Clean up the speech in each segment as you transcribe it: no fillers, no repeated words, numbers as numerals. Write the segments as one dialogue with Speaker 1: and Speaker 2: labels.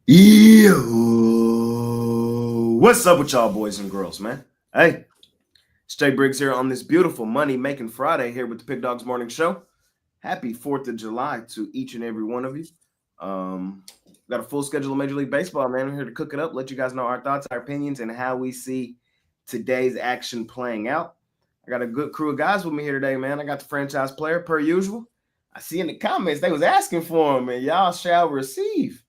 Speaker 1: Yo, what's up with y'all boys and girls, man? Hey, it's Jay Briggs here on this beautiful money-making Friday here with the Pig Dogs Morning Show. Happy 4th of July to each and every one of you. Got a full schedule of Major League Baseball, man. We're here to cook it up, let you guys know our thoughts, our opinions, and how we see today's action playing out. I got a good crew of guys with me here today, man. I got the franchise player, per usual. I see in the comments they was asking for him, and y'all shall receive.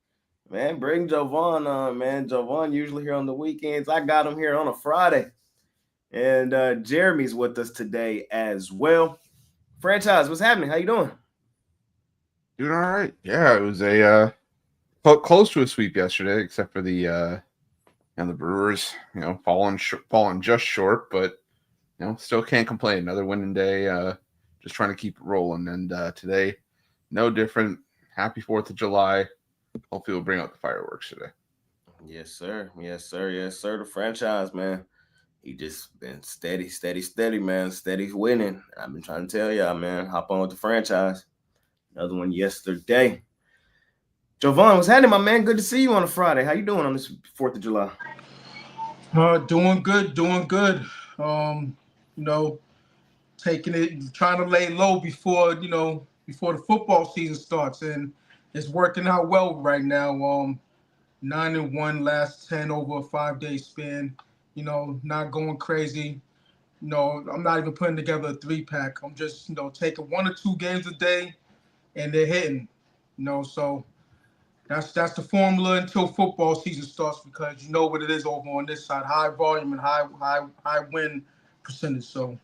Speaker 1: Man, bring Jovan on, man. Jovan usually here on the weekends. I got him here on a Friday. And Jeremy's with us today as well. Franchise, what's happening? How you doing?
Speaker 2: Doing all right. Yeah, it was a felt close to a sweep yesterday, except for the Brewers, falling just short, but still can't complain. Another winning day. Just trying to keep it rolling. And today, no different. Happy 4th of July. Hopefully, we'll bring out the fireworks today.
Speaker 1: Yes, sir. Yes, sir. Yes, sir. The franchise, man. He just been steady, man. Steady winning. I've been trying to tell y'all, man. Hop on with the franchise. Another one yesterday. Jovan, what's happening, my man? Good to see you on a Friday. How you doing on this 4th of July?
Speaker 3: Doing good, doing good. You know, taking it, trying to lay low before the football season starts, and it's working out well right now. 9-1 last 10 over a 5-day span. Not going crazy. I'm not even putting together a 3-pack. I'm just taking 1 or 2 games a day, and they're hitting. So that's the formula until football season starts, because you know what it is over on this side: high volume and high win percentage. So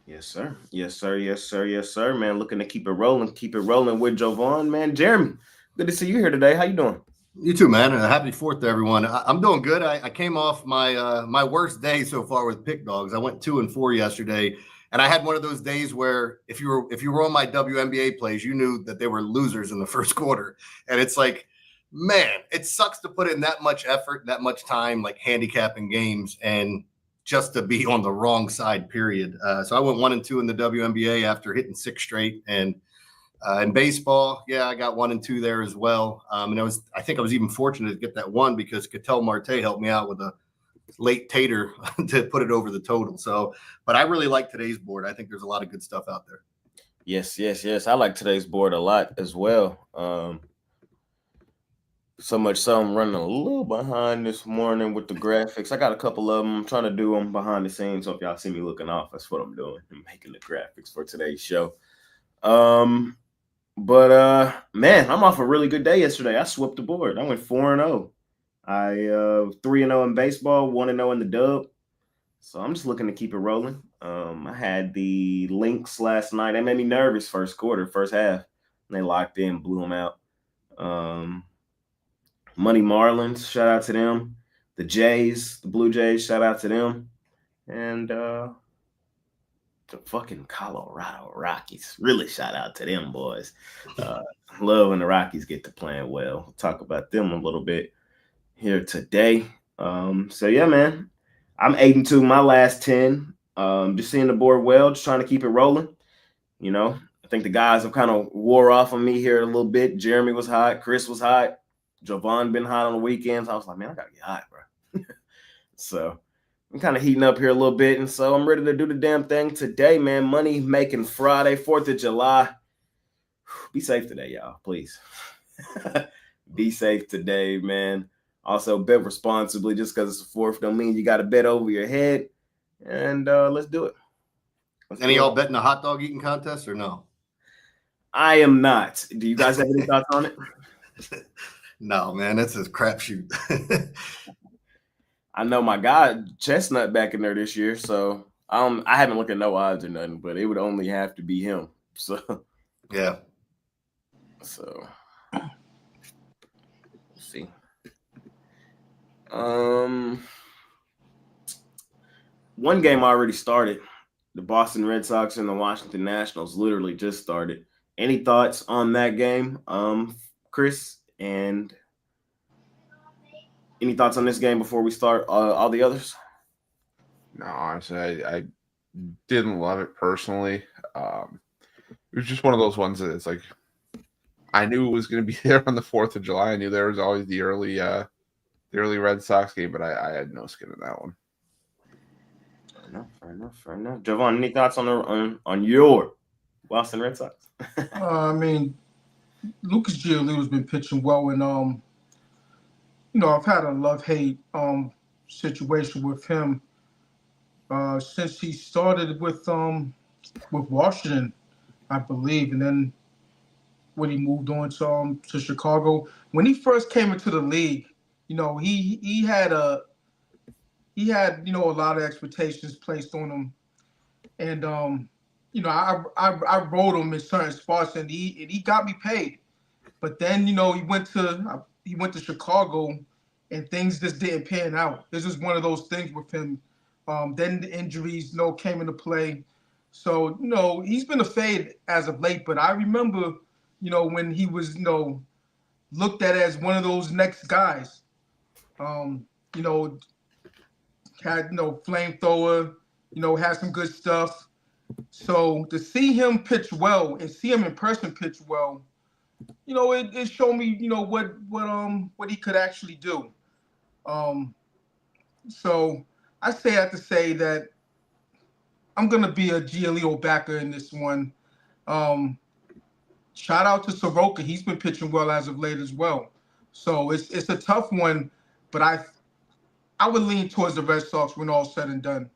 Speaker 1: Yes, sir. Yes, sir. Yes, sir. Yes, sir, man. Looking to keep it rolling. Keep it rolling with Jovan, man. Jeremy, good to see you here today. How you doing?
Speaker 4: You too, man. Happy 4th to everyone. I'm doing good. I came off my worst day so far with pick dogs. I went 2-4 yesterday, and I had one of those days where if you were on my WNBA plays, you knew that they were losers in the first quarter. And it's like, man, it sucks to put in that much effort, that much time, like handicapping games, and just to be on the wrong side. Period. So I went 1-2 in the WNBA after hitting 6 straight, and in baseball, yeah, I got 1-2 there as well. And I think I was even fortunate to get that one because Cattell Marte helped me out with a late tater to put it over the total. So, but I really like today's board. I think there's a lot of good stuff out there.
Speaker 1: Yes, yes, yes. I like today's board a lot as well. So much so I'm running a little behind this morning with the graphics. I got a couple of them. I'm trying to do them behind the scenes. So if y'all see me looking off, that's what I'm doing. I'm making the graphics for today's show. But man, I'm off a really good day yesterday. I swept the board. I went 4-0. I 3-0 in baseball, 1-0 in the dub. So I'm just looking to keep it rolling. I had the Lynx last night. That made me nervous first half. And they locked in, blew them out. Money Marlins, shout out to them. The Jays, the Blue Jays, shout out to them. And the fucking Colorado Rockies. Really shout out to them boys. Love when the Rockies get to playing well. We'll talk about them a little bit here today. So yeah, man. I'm 8-2 my last 10. Just seeing the board well, just trying to keep it rolling. I think the guys have kind of wore off on me here a little bit. Jeremy was hot, Chris was hot, Jovan been hot on the weekends. I was like, man, I gotta get hot, bro. So I'm kind of heating up here a little bit, and so I'm ready to do the damn thing today, man. Money making Friday, 4th of July. Be safe today, y'all, please. Be safe today, man. Also, bet responsibly. Just because it's the 4th don't mean you got to bet over your head. And let's do it.
Speaker 4: Any y'all betting a hot dog eating contest or no?
Speaker 1: I am not. Do you guys have any thoughts on it?
Speaker 4: No, man, that's a crapshoot.
Speaker 1: I know my guy Chestnut back in there this year, so I haven't looked at no odds or nothing, but it would only have to be him. So
Speaker 4: yeah.
Speaker 1: So let's see. One game already started. The Boston Red Sox and the Washington Nationals literally just started. Any thoughts on that game, Chris? And any thoughts on this game before we start all the others?
Speaker 2: No, honestly, I didn't love it personally. It was just one of those ones that it's like I knew it was going to be there on the 4th of July. I knew there was always the early Red Sox game, but I had no skin in that one.
Speaker 1: Fair enough. Javon, any thoughts on your Boston Red Sox?
Speaker 3: I mean, Lucas Giolito's been pitching well, and I've had a love-hate situation with him since he started with Washington, I believe, and then when he moved on to Chicago. When he first came into the league, he had a lot of expectations placed on him, and I wrote him in certain spots, and he got me paid. But then he went to Chicago, and things just didn't pan out. This is one of those things with him. Then the injuries came into play. So he's been a fade as of late. But I remember when he was looked at as one of those next guys. Had flamethrower, had some good stuff. So to see him pitch well and see him in person pitch well, it showed me what he could actually do. So I have to say that I'm gonna be a Giolito backer in this one. Shout out to Soroka, he's been pitching well as of late as well. So it's a tough one, but I would lean towards the Red Sox when all said and done.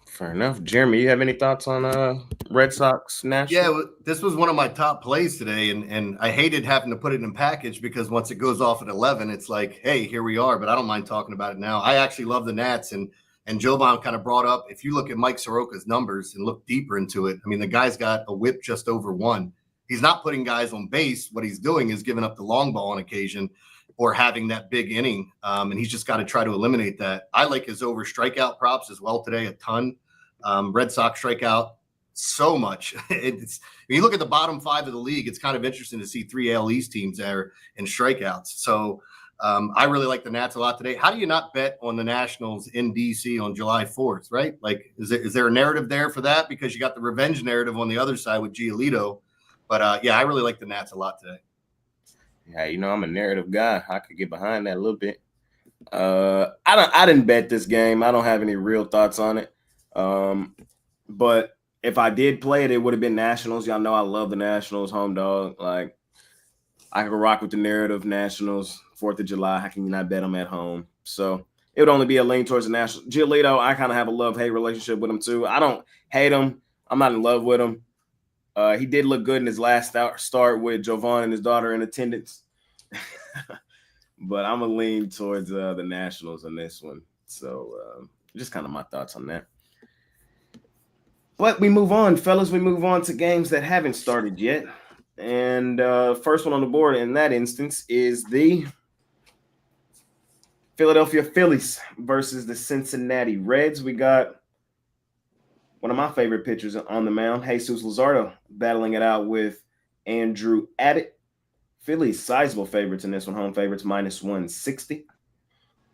Speaker 1: Fair enough. Jeremy, you have any thoughts on Red Sox National?
Speaker 4: Yeah, this was one of my top plays today, and I hated having to put it in package because once it goes off at 11, it's like, hey, here we are. But I don't mind talking about it now. I actually love the Nats, and Jovan kind of brought up, if you look at Mike Soroka's numbers and look deeper into it, I mean, the guy's got a whip just over 1. He's not putting guys on base. What he's doing is giving up the long ball on occasion or having that big inning, and he's just got to try to eliminate that. I like his over strikeout props as well today, a ton. Red Sox strike out so much. When you look at the bottom 5 of the league, it's kind of interesting to see 3 AL East teams there in strikeouts. So I really like the Nats a lot today. How do you not bet on the Nationals in DC on July 4th, right? Like, is there a narrative there for that? Because you got the revenge narrative on the other side with Giolito. But yeah, I really like the Nats a lot today.
Speaker 1: Yeah, I'm a narrative guy. I could get behind that a little bit. I didn't bet this game. I don't have any real thoughts on it. But if I did play it, it would have been Nationals. Y'all know I love the Nationals, home dog. Like, I could rock with the narrative Nationals, 4th of July. How can you not bet them at home? So it would only be a lean towards the Nationals. Giolito, I kind of have a love-hate relationship with him too. I don't hate him. I'm not in love with him. He did look good in his last start with Jovan and his daughter in attendance. But I'm going to lean towards the Nationals on this one. So just kind of my thoughts on that. But we move on, fellas. We move on to games that haven't started yet. And first one on the board in that instance is the Philadelphia Phillies versus the Cincinnati Reds. We got one of my favorite pitchers on the mound, Jesus Luzardo, battling it out with Andrew Abbott. Phillies sizable favorites in this one, home favorites minus 160.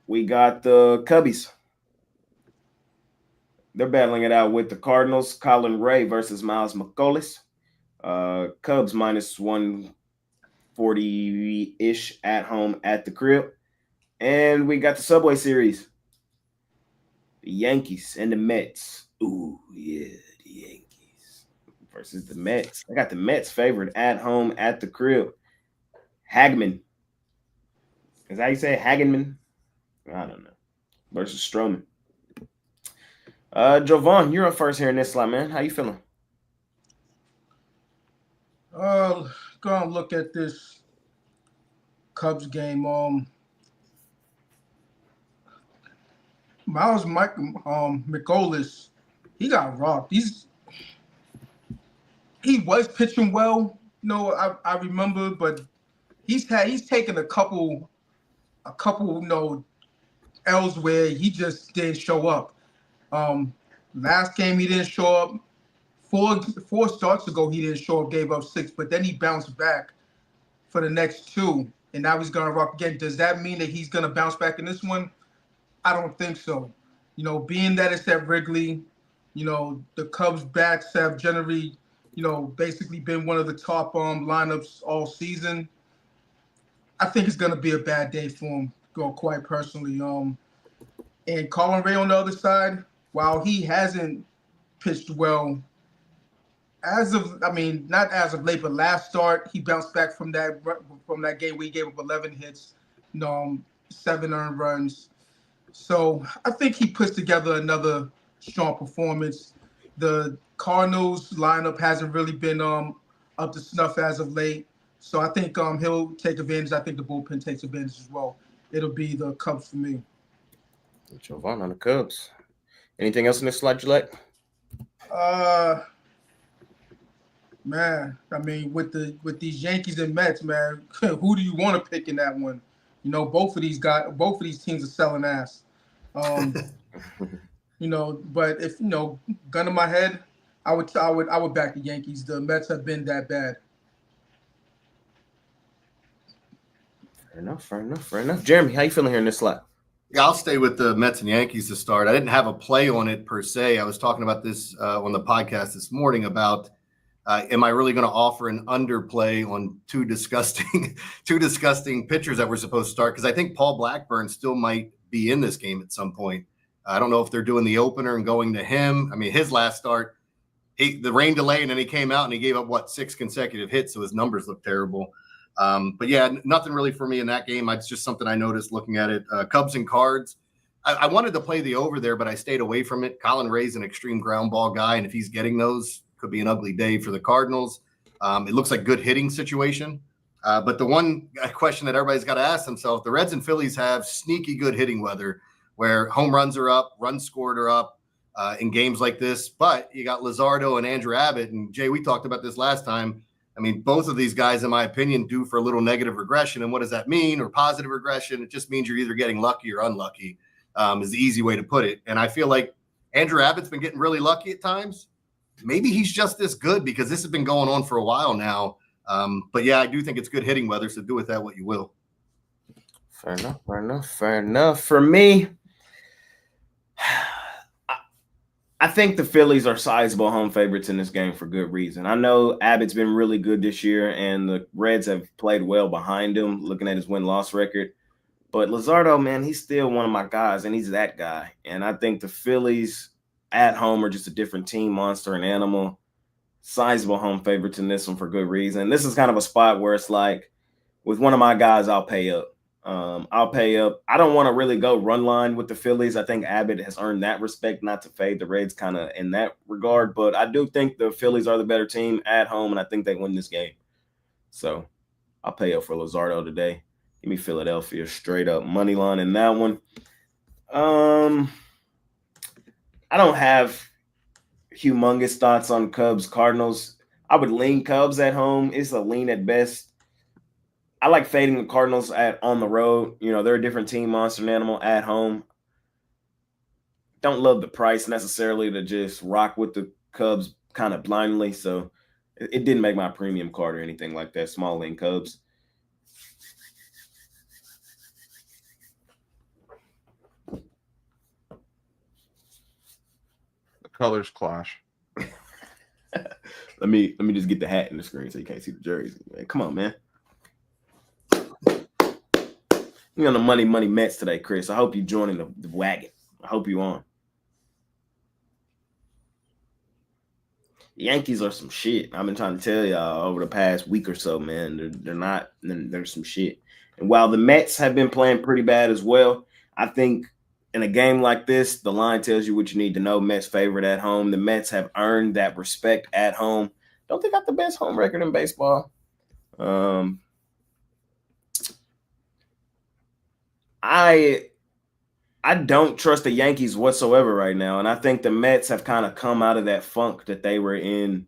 Speaker 1: We got the Cubbies. They're battling it out with the Cardinals, Colin Ray versus Miles McCollum. Cubs minus 140-ish at home at the crib. And we got the Subway Series. The Yankees and the Mets. Ooh, yeah, the Yankees versus the Mets. I got the Mets favored at home at the crib. Hagman. Is that how you say it? Hagenman? I don't know. Versus Stroman. Jovan, you're up first here in this slot, man. How you feeling?
Speaker 3: Go and look at this Cubs game. Miles McCollum, he got rocked. He was pitching well, I remember, but he's taken a couple, L's where he just didn't show up. Last game he didn't show up. Four starts ago he didn't show up, gave up 6, but then he bounced back for the next 2, and now he's gonna rock again. Does that mean that he's gonna bounce back in this one? I don't think so. Being that it's at Wrigley, the Cubs bats have generally, basically been one of the top lineups all season. I think it's going to be a bad day for him, quite personally. And Colin Ray on the other side, while he hasn't pitched well not as of late, but last start, he bounced back from that game where he gave up 11 hits, 7 earned runs. So I think he puts together another strong performance. The Cardinals lineup hasn't really been up to snuff as of late. So I think he'll take advantage. I think the bullpen takes advantage as well. It'll be the Cubs for me.
Speaker 1: Jovan on the Cubs. Anything else in this slide you like?
Speaker 3: Man, I mean, with these Yankees and Mets, man, who do you want to pick in that one? Both of these teams are selling ass. But if gun to my head, I would back the Yankees. The Mets have been that bad.
Speaker 1: Fair enough. Jeremy, how you feeling here in this slot?
Speaker 4: Yeah, I'll stay with the Mets and Yankees to start. I didn't have a play on it per se. I was talking about this on the podcast this morning about am I really going to offer an underplay on two disgusting pitchers that were supposed to start? Because I think Paul Blackburn still might be in this game at some point. I don't know if they're doing the opener and going to him. I mean, his last start, the rain delay, and then he came out and he gave up 6 consecutive hits, so his numbers look terrible. But yeah, nothing really for me in that game. It's just something I noticed looking at it. Cubs and Cards. I wanted to play the over there, but I stayed away from it. Colin Ray's an extreme ground ball guy, and if he's getting those, could be an ugly day for the Cardinals. It looks like good hitting situation. But the one question that everybody's got to ask themselves, the Reds and Phillies have sneaky good hitting weather where home runs are up, runs scored are up in games like this. But you got Luzardo and Andrew Abbott. And Jay, we talked about this last time. I mean, both of these guys, in my opinion, due for a little negative regression. And what does that mean? Or positive regression? It just means you're either getting lucky or unlucky is the easy way to put it. And I feel like Andrew Abbott's been getting really lucky at times. Maybe he's just this good because this has been going on for a while now. But yeah, I do think it's good hitting weather, so do with that what you will.
Speaker 1: Fair enough. For me, I think the Phillies are sizable home favorites in this game for good reason. I know Abbott's been really good this year, and the Reds have played well behind him, looking at his win-loss record. But Luzardo, man, he's still one of my guys, and he's that guy. And I think the Phillies at home are just a different team, monster, and animal. Sizable home favorites in this one for good reason. This is kind of a spot where it's like, with one of my guys, I'll pay up. I don't want to really go run line with the Phillies. I think Abbott has earned that respect, not to fade the Reds kind of in that regard. But I do think the Phillies are the better team at home, and I think they win this game. So I'll pay up for Luzardo today. Give me Philadelphia straight up money line in that one. I don't have humongous thoughts on Cubs Cardinals. I would lean Cubs at home. It's a lean at best. I like fading the Cardinals on the road. They're a different team, monster and animal at home. Don't love the price necessarily to just rock with the Cubs kind of blindly. So it didn't make my premium card or anything like that. Small lean Cubs.
Speaker 2: Colors clash.
Speaker 1: Let me just get the hat in the screen so you can't see the jersey. Man, come on, man. You're on the money Mets today, Chris. I hope you're joining the wagon. I hope you on. The Yankees are some shit. I've been trying to tell y'all over the past week or so, man. They're not. They're some shit. And while the Mets have been playing pretty bad as well, I think in a game like this, the line tells you what you need to know. Mets favorite at home. The Mets have earned that respect at home. Don't they got the best home record in baseball? I don't trust the Yankees whatsoever right now, and I think the Mets have kind of come out of that funk that they were in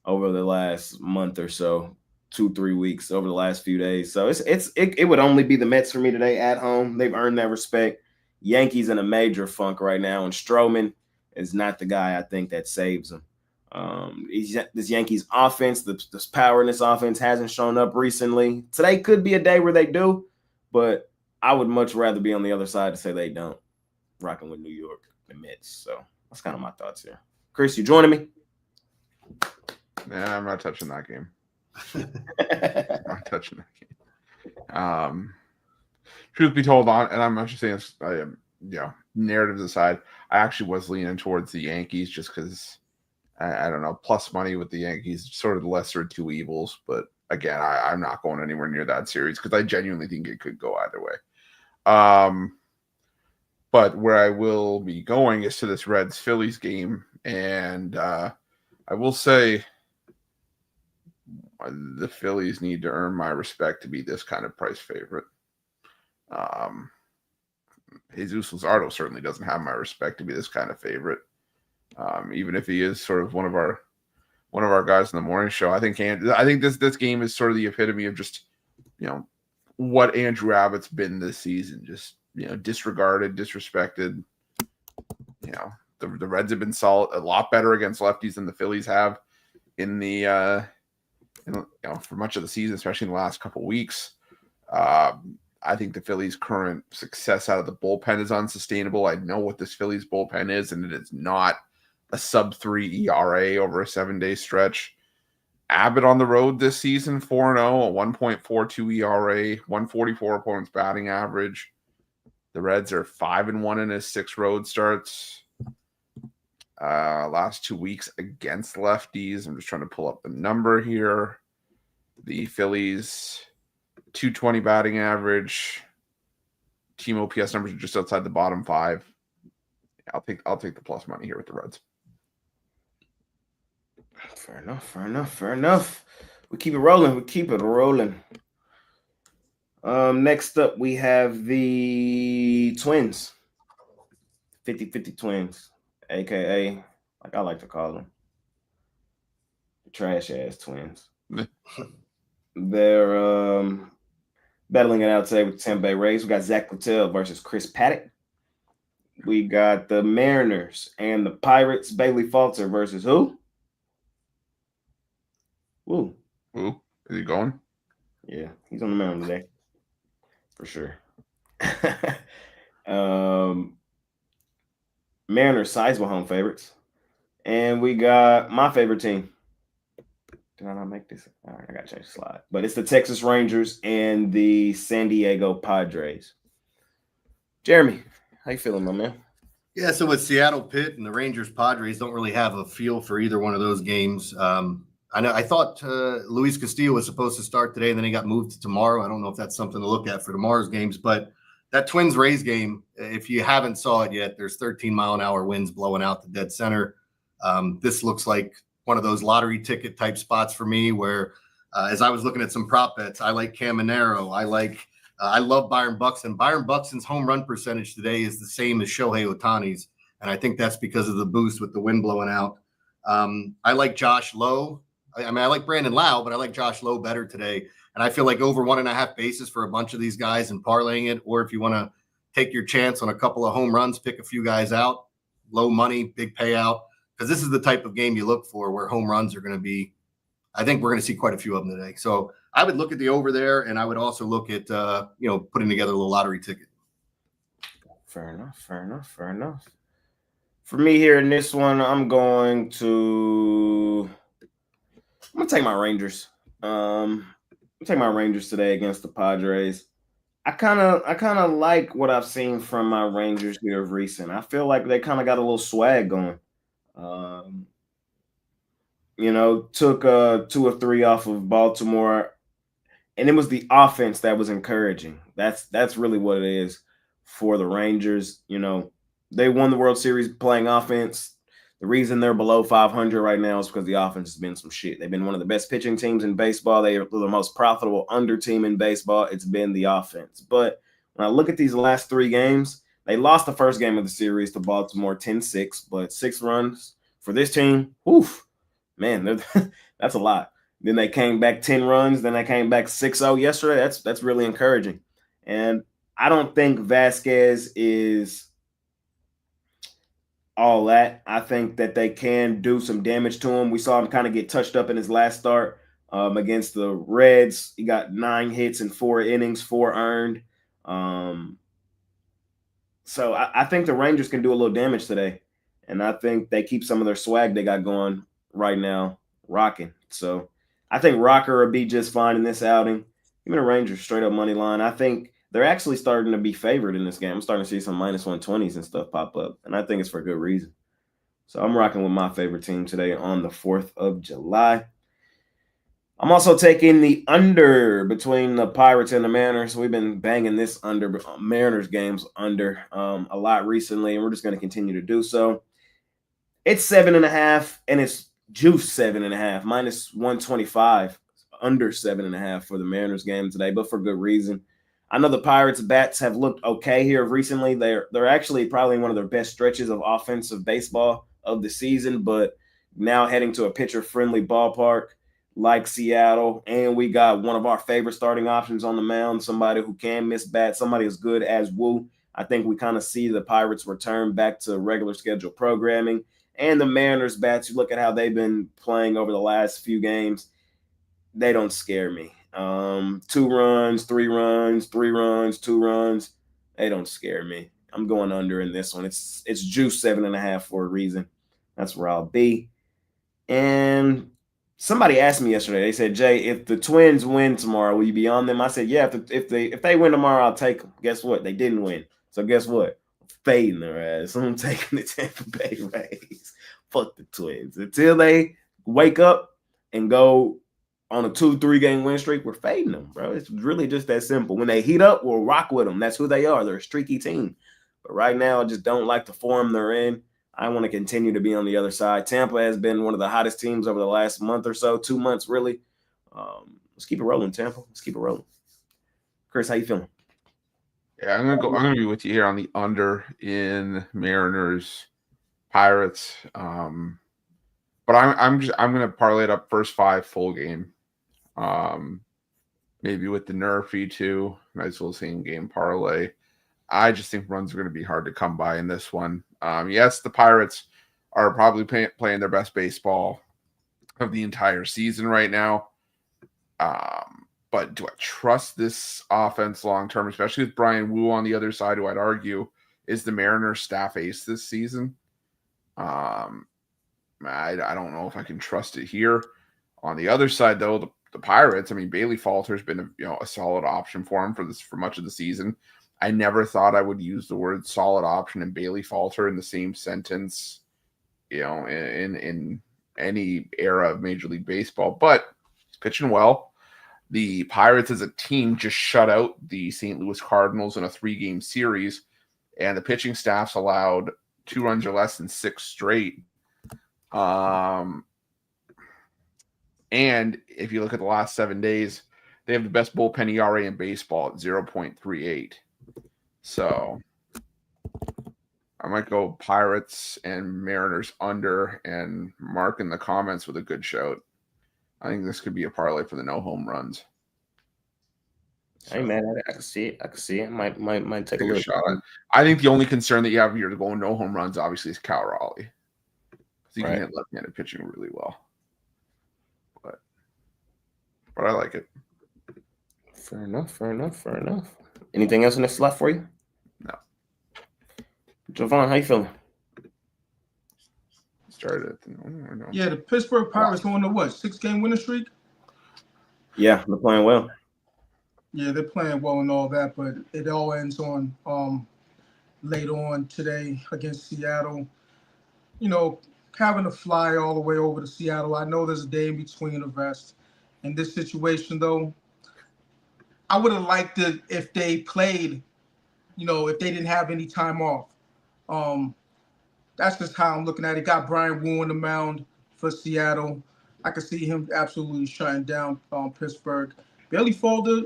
Speaker 1: over the last month or so, 2-3 weeks, over the last few days. So it would only be the Mets for me today at home. They've earned that respect. Yankees in a major funk right now, and Stroman is not the guy I think that saves them. This Yankees offense, this power in this offense hasn't shown up recently. Today could be a day where they do, but I would much rather be on the other side to say they don't. Rocking with New York, the Mets. So that's kind of my thoughts here. Chris, you joining me?
Speaker 2: Yeah, I'm not touching that game. I'm not touching that game. Truth be told, and I'm actually saying this, I am, narratives aside, I actually was leaning towards the Yankees just because I don't know, plus money with the Yankees, sort of the lesser of two evils. But again, I'm not going anywhere near that series because I genuinely think it could go either way. But where I will be going is to this Reds Phillies game, and I will say the Phillies need to earn my respect to be this kind of price favorite. Jesus Luzardo certainly doesn't have my respect to be this kind of favorite. Even if he is sort of one of our guys in the morning show, I think this game is sort of the epitome of just what Andrew Abbott's been this season. Just disregarded, disrespected. The Reds have been solid, a lot better against lefties than the Phillies have in the for much of the season, especially in the last couple of weeks. I think the Phillies' current success out of the bullpen is unsustainable. I know what this Phillies bullpen is, and it is not a sub-3 ERA over a 7-day stretch. Abbott on the road this season, 4-0, a 1.42 ERA, 144 opponents batting average. The Reds are 5-1 in his 6 road starts. Last 2 weeks against lefties. I'm just trying to pull up the number here. The Phillies 220 batting average. Team OPS numbers are just outside the bottom 5. I'll take the plus money here with the Reds.
Speaker 1: Fair enough. We keep it rolling. Next up, we have the Twins. 50-50 Twins, a.k.a. like I like to call them, the trash-ass Twins. They're battling it out today with the Tampa Bay Rays. We got Zach Littell versus Chris Paddock. We got the Mariners and the Pirates. Bailey Falter versus who?
Speaker 2: Who? Is he going?
Speaker 1: Yeah, he's on the mound today. For sure. Mariners, sizable home favorites. And we got my favorite team. Did I not make this? All right, I got to change the slide. But it's the Texas Rangers and the San Diego Padres. Jeremy, how you feeling, my man?
Speaker 4: Yeah, so with Seattle Pitt and the Rangers Padres, don't really have a feel for either one of those games. I thought Luis Castillo was supposed to start today, and then he got moved to tomorrow. I don't know if that's something to look at for tomorrow's games, but that Twins-Rays game, if you haven't saw it yet, there's 13-mile-an-hour winds blowing out the dead center. This looks like one of those lottery ticket type spots for me where as I was looking at some prop bets, I like Caminero. I love Byron Buxton. Byron Buxton's home run percentage today is the same as Shohei Ohtani's, and I think that's because of the boost with the wind blowing out. I like Josh Lowe. I like Brandon Lau, but I like Josh Lowe better today. And I feel like over 1.5 bases for a bunch of these guys and parlaying it, or if you want to take your chance on a couple of home runs, pick a few guys out, low money, big payout, because this is the type of game you look for where home runs are going to be. I think we're going to see quite a few of them today. So I would look at the over there, and I would also look at putting together a little lottery ticket.
Speaker 1: Fair enough. For me here in this one, I'm going to take my Rangers. Take my Rangers today against the Padres. I kind of like what I've seen from my Rangers here of recent. I feel like they kind of got a little swag going. Took 2 or 3 off of Baltimore, and it was the offense that was encouraging. That's really what it is for the Rangers. They won the World Series playing offense. The reason they're below 500 right now is because the offense has been some shit. They've been one of the best pitching teams in baseball. They are the most profitable under team in baseball. It's been the offense. But when I look at these last 3 games, they lost the first game of the series to Baltimore 10-6, but 6 runs for this team. Oof, man, that's a lot. Then they came back 10 runs. Then they came back 6-0 yesterday. That's really encouraging. And I don't think Vasquez is all that. I think that they can do some damage to him. We saw him kind of get touched up in his last start against the Reds. He got 9 hits in 4 innings, 4 earned. So I think the Rangers can do a little damage today. And I think they keep some of their swag they got going right now rocking. So I think Rocker will be just fine in this outing. Even the Rangers straight up money line. I think they're actually starting to be favored in this game. I'm starting to see some minus 120s and stuff pop up, and I think it's for good reason. So I'm rocking with my favorite team today on the 4th of July. I'm also taking the under between the Pirates and the Mariners. We've been banging this under Mariners games under a lot recently, and we're just going to continue to do so. It's 7.5, and it's juice 7.5, minus 125, under 7.5 for the Mariners game today, but for good reason. I know the Pirates bats have looked okay here recently. They're actually probably one of their best stretches of offensive baseball of the season, but now heading to a pitcher-friendly ballpark like Seattle, and we got one of our favorite starting options on the mound, somebody who can miss bats, somebody as good as Wu. I think we kind of see the Pirates return back to regular schedule programming. And the Mariners bats, you look at how they've been playing over the last few games, they don't scare me. 2 runs, 3 runs, 3 runs, 2 runs, they don't scare me. I'm going under in this one. It's juice 7.5 for a reason. That's where I'll be. And somebody asked me yesterday. They said, "Jay, if the Twins win tomorrow, will you be on them?" I said, "Yeah. If they win tomorrow, I'll take them." Guess what? They didn't win. So guess what? Fading their ass. I'm taking the Tampa Bay Rays. Fuck the Twins. Until they wake up and go on a 2-3 game win streak, we're fading them, bro. It's really just that simple. When they heat up, we'll rock with them. That's who they are. They're a streaky team. But right now, I just don't like the form they're in. I want to continue to be on the other side. Tampa has been one of the hottest teams over the last month or so, 2 months really. Let's keep it rolling, Tampa. Let's keep it rolling. Chris, how you feeling?
Speaker 2: Yeah, I'm gonna be with you here on the under in Mariners Pirates. But I'm gonna parlay it up first 5 full game. Maybe with the nerf fee too. Nice little same game parlay. I just think runs are going to be hard to come by in this one. Yes, the Pirates are probably playing their best baseball of the entire season right now. But do I trust this offense long term, especially with Brian Wu on the other side, who I'd argue is the Mariners staff ace this season? I don't know if I can trust it here. On the other side, though, the Pirates, I mean, Bailey Falter's been a solid option for him for much of the season. I never thought I would use the word solid option and Bailey Falter in the same sentence, in any era of Major League Baseball, but he's pitching well. The Pirates as a team just shut out the St. Louis Cardinals in a 3-game series, and the pitching staff's allowed 2 runs or less in 6 straight. And if you look at the last 7 days, they have the best bullpen ERA in baseball at 0.38. So I might go Pirates and Mariners under, and Mark in the comments with a good shout. I think this could be a parlay for the no home runs.
Speaker 1: So, hey man, I can see it. I can see it. Might take a little
Speaker 2: shot. I think the only concern that you have here to go no home runs, obviously, is Cal Raleigh, because he can hit left-handed pitching really well. But I like it.
Speaker 1: Fair enough. Anything else in this slot for you?
Speaker 2: No.
Speaker 1: Javon, how you feeling?
Speaker 2: Started.
Speaker 3: Yeah, the Pittsburgh Pirates going to what, 6-game winning streak?
Speaker 1: Yeah, they're playing well.
Speaker 3: Yeah, they're playing well and all that, but it all ends on later on today against Seattle. Having to fly all the way over to Seattle. I know there's a day in between the rest. In this situation, though, I would have liked it if they played, if they didn't have any time off. That's just how I'm looking at it. Got Brian Wu on the mound for Seattle. I could see him absolutely shutting down Pittsburgh. Bailey Falter,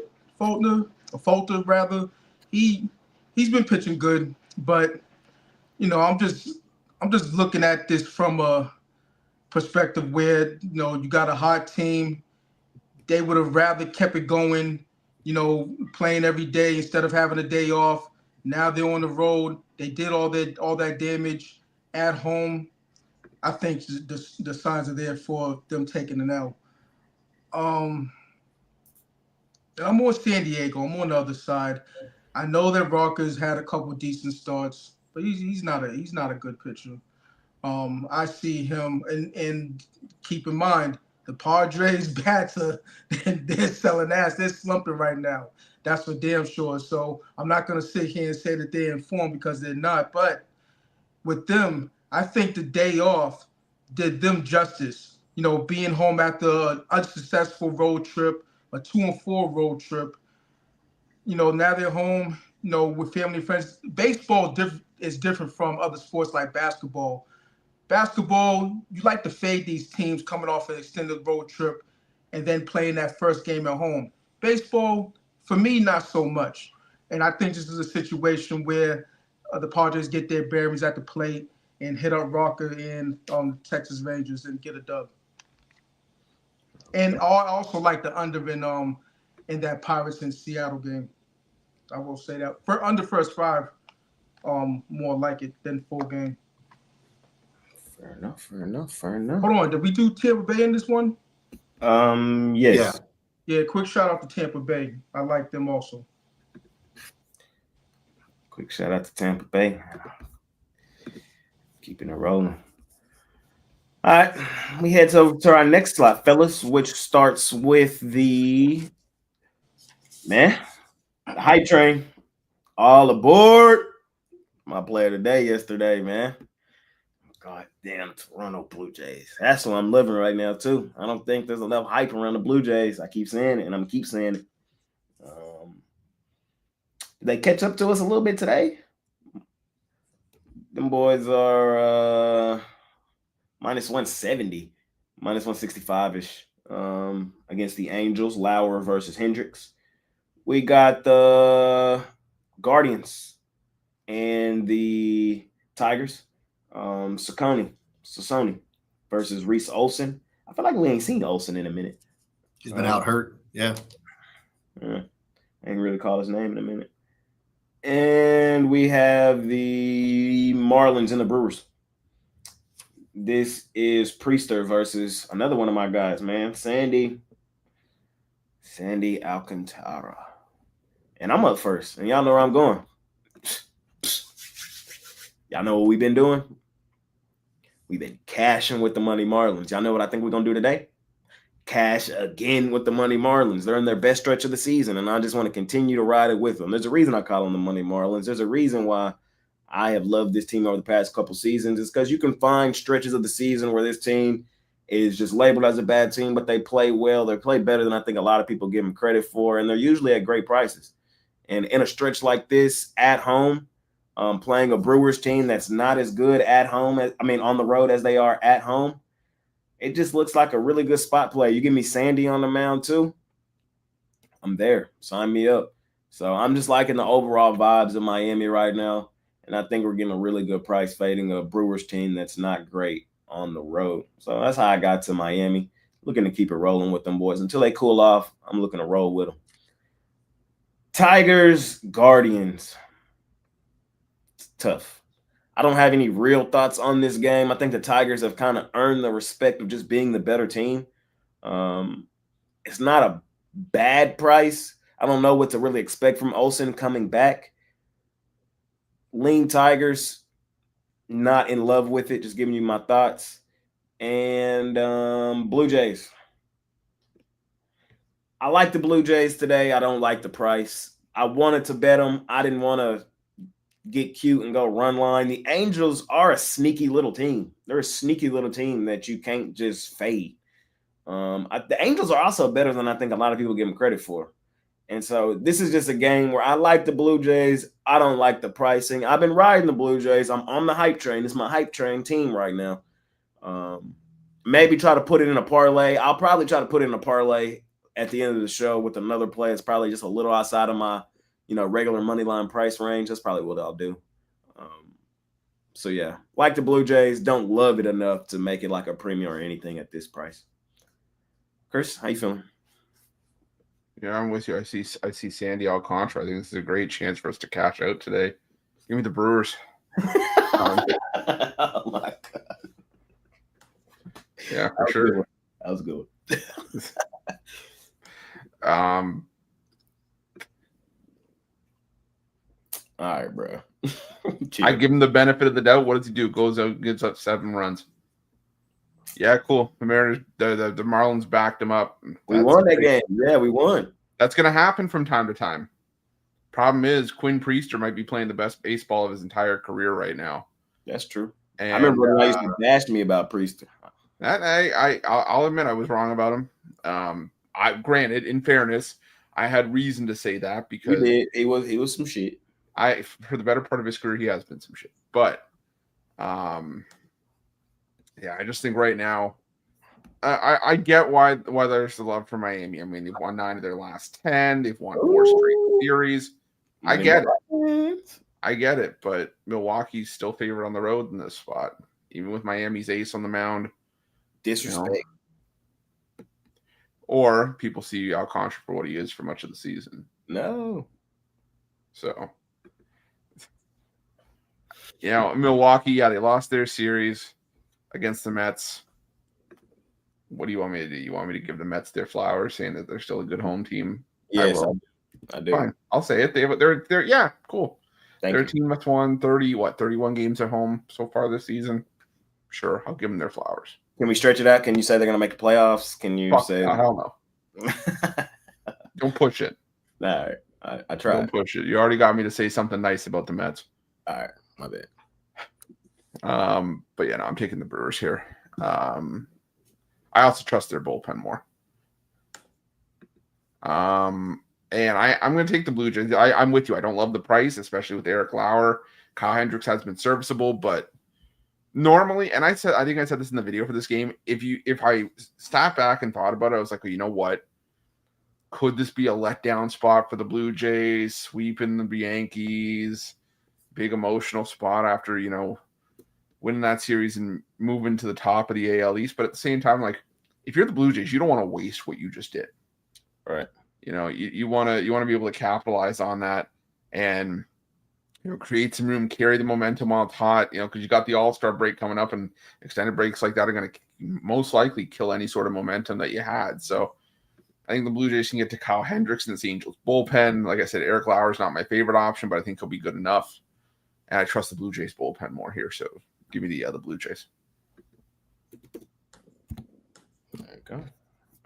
Speaker 3: he's been pitching good, but I'm just looking at this from a perspective where you got a hot team. They would have rather kept it going, playing every day instead of having a day off. Now they're on the road. They did all that damage at home. I think the signs are there for them taking an L. I'm on San Diego. I'm on the other side. I know that Rocker's had a couple decent starts, but he's not a good pitcher. I see him, and keep in mind, The Padres bats they're selling ass. They're slumping right now. That's for damn sure. So I'm not going to sit here and say that they're informed because they're not. But with them, I think the day off did them justice. You know, being home after an unsuccessful road trip, a 2-4 road trip. You know, now they're home, you know, with family and friends. Baseball is different from other sports like basketball. Basketball, you like to fade these teams coming off an extended road trip and then playing that first game at home. Baseball, for me, not so much. And I think this is a situation where the Padres get their bearings at the plate and hit up Rocker and Texas Rangers and get a dub. And I also like the under in that Pirates and Seattle game. I will say that for under first 5, more like it than full game.
Speaker 1: Fair enough.
Speaker 3: Hold on, did we do Tampa Bay in this one?
Speaker 1: Yes.
Speaker 3: Yeah, quick shout out to Tampa Bay. I like them also.
Speaker 1: Quick shout out to Tampa Bay. Keeping it rolling. All right, we head over to our next slot, fellas, which starts with the hype train. All aboard. My player today, yesterday, man. God damn, Toronto Blue Jays. That's what I'm living right now, too. I don't think there's enough hype around the Blue Jays. I keep saying it, and I'm keep saying it. Did they catch up to us a little bit today? Them boys are minus 170, minus 165-ish against the Angels, Lauer versus Hendricks. We got the Guardians and the Tigers. Sassoni versus Reese Olson. I feel like we ain't seen Olson in a minute.
Speaker 4: He's been out hurt. Yeah.
Speaker 1: I ain't really call his name in a minute. And we have the Marlins and the Brewers. This is Priester versus another one of my guys, man. Sandy Alcantara. And I'm up first. And y'all know where I'm going. Y'all know what we've been doing? We've been cashing with the Money Marlins. Y'all know what I think we're going to do today? Cash again with the Money Marlins. They're in their best stretch of the season, and I just want to continue to ride it with them. There's a reason I call them the Money Marlins. There's a reason why I have loved this team over the past couple seasons. It's because you can find stretches of the season where this team is just labeled as a bad team, but they play well. They play better than I think a lot of people give them credit for, and they're usually at great prices. And in a stretch like this at home, playing a Brewers team that's not as good at home, on the road as they are at home, it just looks like a really good spot play. You give me Sandy on the mound too, I'm there. Sign me up. So I'm just liking the overall vibes of Miami right now, and I think we're getting a really good price fading a Brewers team that's not great on the road. So that's how I got to Miami. Looking to keep it rolling with them boys. Until they cool off, I'm looking to roll with them. Tigers, Guardians. It's tough. I don't have any real thoughts on this game. I think the Tigers have kind of earned the respect of just being the better team. It's not a bad price. I don't know what to really expect from Olsen coming back. Lean Tigers, not in love with it. Just giving you my thoughts. And Blue Jays. I like the Blue Jays today. I don't like the price. I wanted to bet them. I didn't want to get cute and go run line. The Angels are a sneaky little team. They're a sneaky little team that you can't just fade. The Angels are also better than I think a lot of people give them credit for. And so this is just a game where I like the Blue Jays. I don't like the pricing. I've been riding the Blue Jays. I'm on the hype train. It's my hype train team right now. Maybe try to put it in a parlay. I'll probably try to put it in a parlay at the end of the show with another play. It's probably just a little outside of my, regular money line price range. That's probably what I'll do. So yeah, like the Blue Jays, don't love it enough to make it like a premium or anything at this price. Chris, how you feeling?
Speaker 2: Yeah, I'm with you. I see Sandy Alcantara. I think this is a great chance for us to cash out today. Give me the Brewers.
Speaker 1: Oh my God.
Speaker 2: Yeah, for sure.
Speaker 1: That was good. All right, bro.
Speaker 2: I give him the benefit of the doubt. What does he do? Goes out, gives up 7 runs. Yeah, cool. The Mariners, the Marlins backed him up.
Speaker 1: We won that game. Yeah, we won.
Speaker 2: That's going to happen from time to time. Problem is, Quinn Priester might be playing the best baseball of his entire career right now.
Speaker 1: That's true.
Speaker 2: And,
Speaker 1: I remember when I used to bash me about Priester.
Speaker 2: I'll admit I was wrong about him. Granted, in fairness, I had reason to say that because
Speaker 1: he was some shit.
Speaker 2: For the better part of his career, he has been some shit. But yeah, I just think right now, I get why there's the love for Miami. I mean, they've won 9 of their last 10. They've won 4 straight series. I get it, but Milwaukee's still favored on the road in this spot, even with Miami's ace on the mound.
Speaker 1: Disrespect.
Speaker 2: Or people see Alcantara for what he is for much of the season.
Speaker 1: No.
Speaker 2: So, Milwaukee, they lost their series against the Mets. What do you want me to do? You want me to give the Mets their flowers, saying that they're still a good home team?
Speaker 1: Yes, I do.
Speaker 2: Fine, I'll say it. They're cool. They're a team that's won 31 games at home so far this season. Sure, I'll give them their flowers.
Speaker 1: Can we stretch it out? Can you say they're going to make the playoffs? Can you say?
Speaker 2: Hell no. Don't push it.
Speaker 1: All right, I tried.
Speaker 2: Don't push it. You already got me to say something nice about the Mets.
Speaker 1: All right, my bad.
Speaker 2: But I'm taking the Brewers here. I also trust their bullpen more. And I'm going to take the Blue Jays. I'm with you. I don't love the price, especially with Eric Lauer. Kyle Hendricks has been serviceable, but normally, and I think I said this in the video for this game, if I sat back and thought about it, I was like, well, you know what? Could this be a letdown spot for the Blue Jays, sweeping the Yankees, big emotional spot after, winning that series and moving to the top of the AL East? But at the same time, like, if you're the Blue Jays, you don't want to waste what you just did.
Speaker 1: Right.
Speaker 2: You want to be able to capitalize on that and create some room, carry the momentum while it's hot, because you got the All-Star break coming up, and extended breaks like that are going to most likely kill any sort of momentum that you had. So I think the Blue Jays can get to Kyle Hendricks and this Angels bullpen. Like I said, Eric Lauer is not my favorite option, but I think he'll be good enough. And I trust the Blue Jays bullpen more here. So give me the Blue Jays.
Speaker 1: There you go.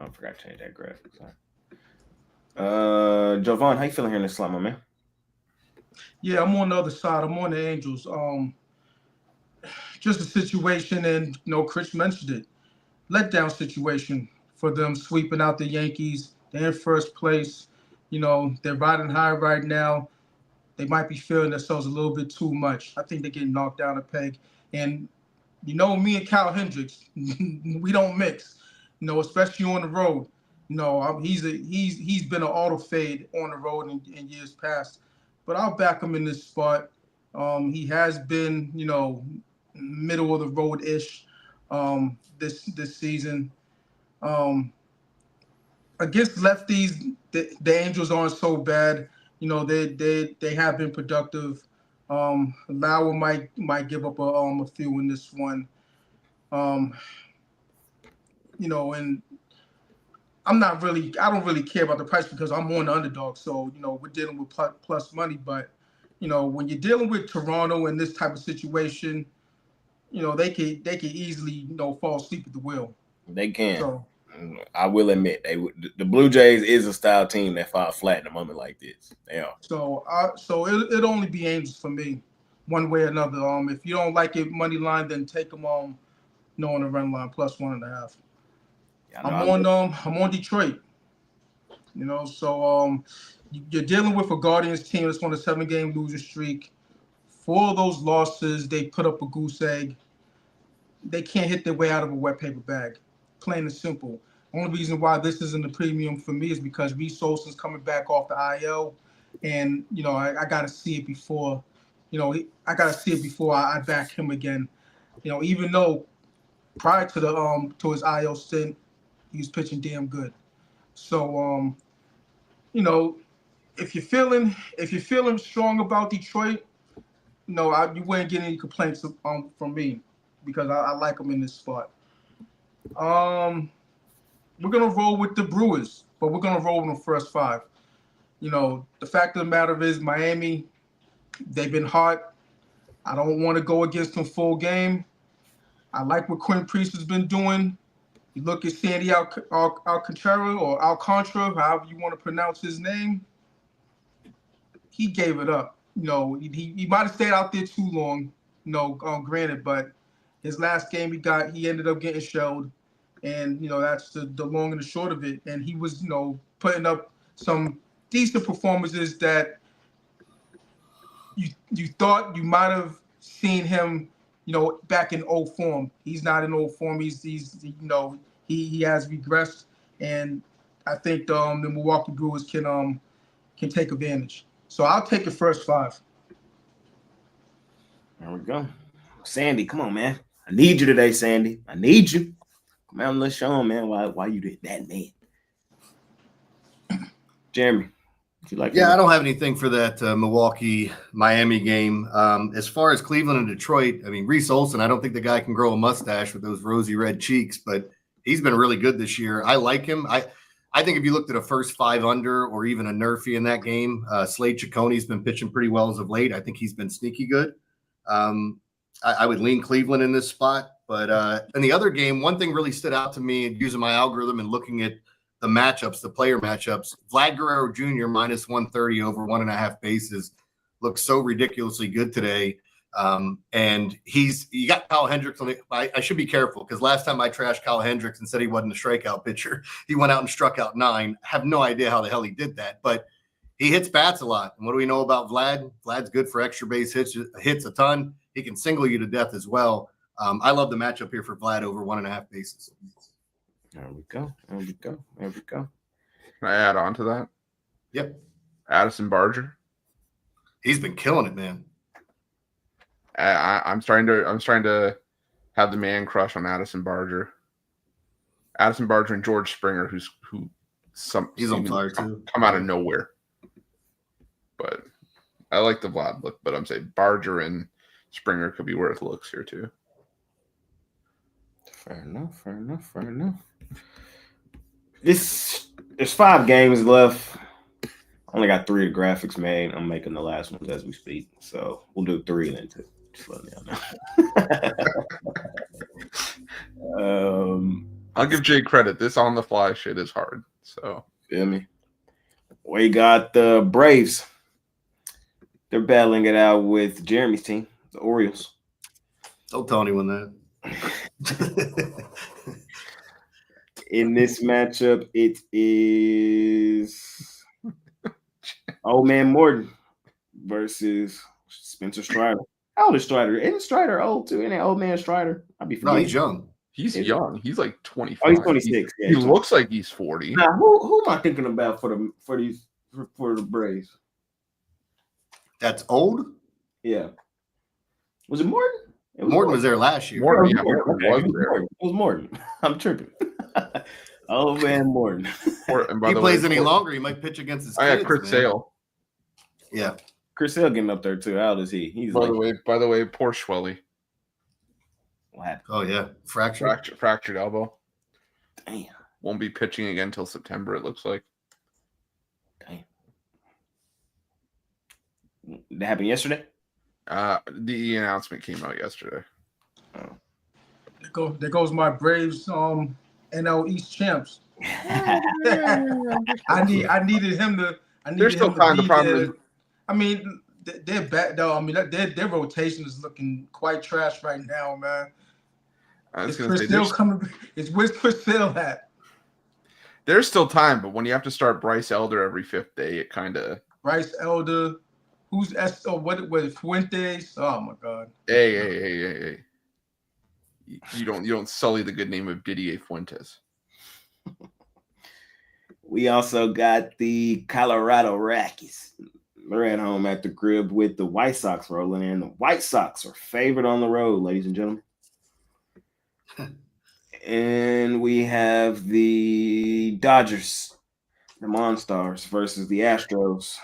Speaker 1: I forgot to change that graphic. Sorry. Jovan, how you feeling here in this slump, my man?
Speaker 3: Yeah, I'm on the other side. I'm on the Angels. Just a situation, and Chris mentioned it. Letdown situation for them sweeping out the Yankees. They're in first place. They're riding high right now. They might be feeling themselves a little bit too much. I think they're getting knocked down a peg. And me and Kyle Hendricks, we don't mix. Especially on the road. He's been an auto fade on the road in years past. But I'll back him in this spot. He has been, middle of the road-ish this season. Against lefties, the Angels aren't so bad. They have been productive. Lauer might give up a few in this one. And I don't really care about the price because I'm on the underdog. So, we're dealing with plus money. But, when you're dealing with Toronto in this type of situation, they could easily, fall asleep at the wheel.
Speaker 1: They can.
Speaker 3: So,
Speaker 1: I will admit, the Blue Jays is a style team that falls flat in a moment like this. They are.
Speaker 3: So it'll only be Angels for me, one way or another. If you don't like it money line, then take them on the run line plus 1.5. I'm on Detroit. So you're dealing with a Guardians team that's on a 7-game losing streak. 4 of those losses, they put up a goose egg. They can't hit their way out of a wet paper bag. Plain and simple. Only reason why this isn't a premium for me is because Reese Olson's coming back off the IL, and I got to see it before. I got to see it before I back him again. Even though prior to to his IL stint, he was pitching damn good. So, if you're feeling strong about Detroit, you wouldn't get any complaints from me because I like them in this spot. We're gonna roll with the Brewers, but we're gonna roll in the first 5. The fact of the matter is Miami, they've been hot. I don't want to go against them full game. I like what Quinn Priest has been doing. You look at Sandy Alcantara or Alcantara, however you want to pronounce his name. He gave it up. He might have stayed out there too long. Granted, but his last game he ended up getting shelled, and that's the long and the short of it. And he was putting up some decent performances that you thought you might have seen him back in old form. He's not in old form. He has regressed, and I think the Milwaukee Brewers can take advantage. So I'll take the first 5.
Speaker 1: There we go. Sandy, come on, man. I need you today, Sandy. I need you. Come on, let's show him, man, why you did that, man. Jeremy, you like?
Speaker 4: Yeah, I don't have anything for that Milwaukee-Miami game. As far as Cleveland and Detroit, I mean, Reese Olson, I don't think the guy can grow a mustache with those rosy red cheeks, but he's been really good this year. I like him. I think if you looked at a first 5 under or even a Nerfy in that game, Slade Cicconi's been pitching pretty well as of late. I think he's been sneaky good. I would lean Cleveland in this spot. But in the other game, one thing really stood out to me using my algorithm and looking at the matchups, the player matchups. Vlad Guerrero Jr. minus 130 over 1.5 bases looks so ridiculously good today. And you got Kyle Hendricks on it. I should be careful because last time I trashed Kyle Hendricks and said he wasn't a strikeout pitcher, he went out and struck out 9. I have no idea how the hell he did that, but he hits bats a lot. And what do we know about Vlad? Vlad's good for extra base hits a ton. He can single you to death as well. I love the matchup here for Vlad over 1.5 bases.
Speaker 1: There we go.
Speaker 2: Can I add on to that?
Speaker 4: Yep.
Speaker 2: Addison Barger.
Speaker 4: He's been killing it, man.
Speaker 2: I'm starting to have the man crush on Addison Barger. Addison Barger and George Springer, he's on fire too. Come out of nowhere. But I like the Vlad look, but I'm saying Barger and Springer could be worth looks here too.
Speaker 1: Fair enough. There's 5 games left. I only got 3 of the graphics made. I'm making the last ones as we speak. So we'll do 3 and then 2. Just let me know.
Speaker 2: I'll give Jay credit. This on the fly shit is hard. So
Speaker 1: feel me? We got the Braves. They're battling it out with Jeremy's team, the Orioles.
Speaker 4: Don't tell anyone that.
Speaker 1: In this matchup, it is Old Man Morton versus Spencer Strider. How old is Strider? Isn't Strider old too? Isn't it Old Man Strider? I'll be forgetting.
Speaker 4: No, he's young.
Speaker 2: He's young. He's like 25.
Speaker 1: Oh, he's 26.
Speaker 2: He looks like he's 40.
Speaker 1: Now, who am I thinking about for the Braves?
Speaker 4: That's old?
Speaker 1: Yeah. Was it Morton?
Speaker 4: Morton was there last year.
Speaker 2: Morton,
Speaker 1: It was Morton. I'm tripping. Oh man, Morton.
Speaker 4: If he plays any longer, he might pitch against his kids.
Speaker 2: I got Chris Sale.
Speaker 4: Yeah.
Speaker 1: Chris Sale getting up there too. How old is he? He's
Speaker 2: by the way, poor Schwelly.
Speaker 1: What happened?
Speaker 4: Oh yeah.
Speaker 2: Fractured elbow.
Speaker 1: Damn.
Speaker 2: Won't be pitching again until September, it looks like.
Speaker 1: Damn. That happened yesterday?
Speaker 2: The announcement came out yesterday.
Speaker 3: There goes my Braves NL East champs. I needed him to.
Speaker 2: They're still fine. The problem is,
Speaker 3: I mean, they're bad though. I mean, their rotation is looking quite trash right now, man. Is Chris Sale coming? Where's Chris Sale at?
Speaker 2: There's still time, but when you have to start Bryce Elder every 5th day, it kind of.
Speaker 3: Bryce Elder, who's what Fuentes? Oh my God!
Speaker 2: Hey! You don't sully the good name of Didier Fuentes.
Speaker 1: We also got the Colorado Rockies. They're at home at the crib with the White Sox rolling in. The White Sox are favored on the road, ladies and gentlemen. And we have the Dodgers, the Monstars versus the Astros.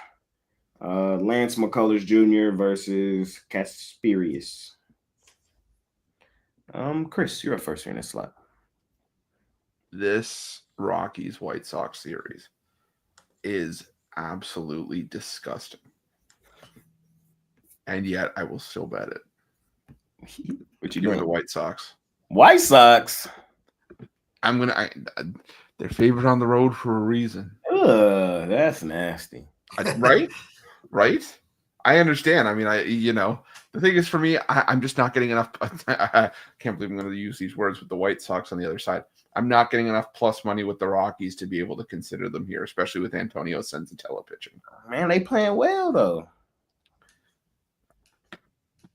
Speaker 1: Lance McCullers Jr. versus Casperius. Chris, you're up first here in this slot.
Speaker 2: This Rockies White Sox series is absolutely disgusting. And yet I will still bet it.
Speaker 1: What you
Speaker 2: Give me
Speaker 1: doing?
Speaker 2: the White Sox.
Speaker 1: White Sox.
Speaker 2: They're favored on the road for a reason.
Speaker 1: Ugh, that's nasty.
Speaker 2: Right? Right? I understand. I mean, the thing is for me, I'm just not getting enough. I can't believe I'm going to use these words with the White Sox on the other side. I'm not getting enough plus money with the Rockies to be able to consider them here, especially with Antonio Senzatella pitching.
Speaker 1: Man, they playing well though.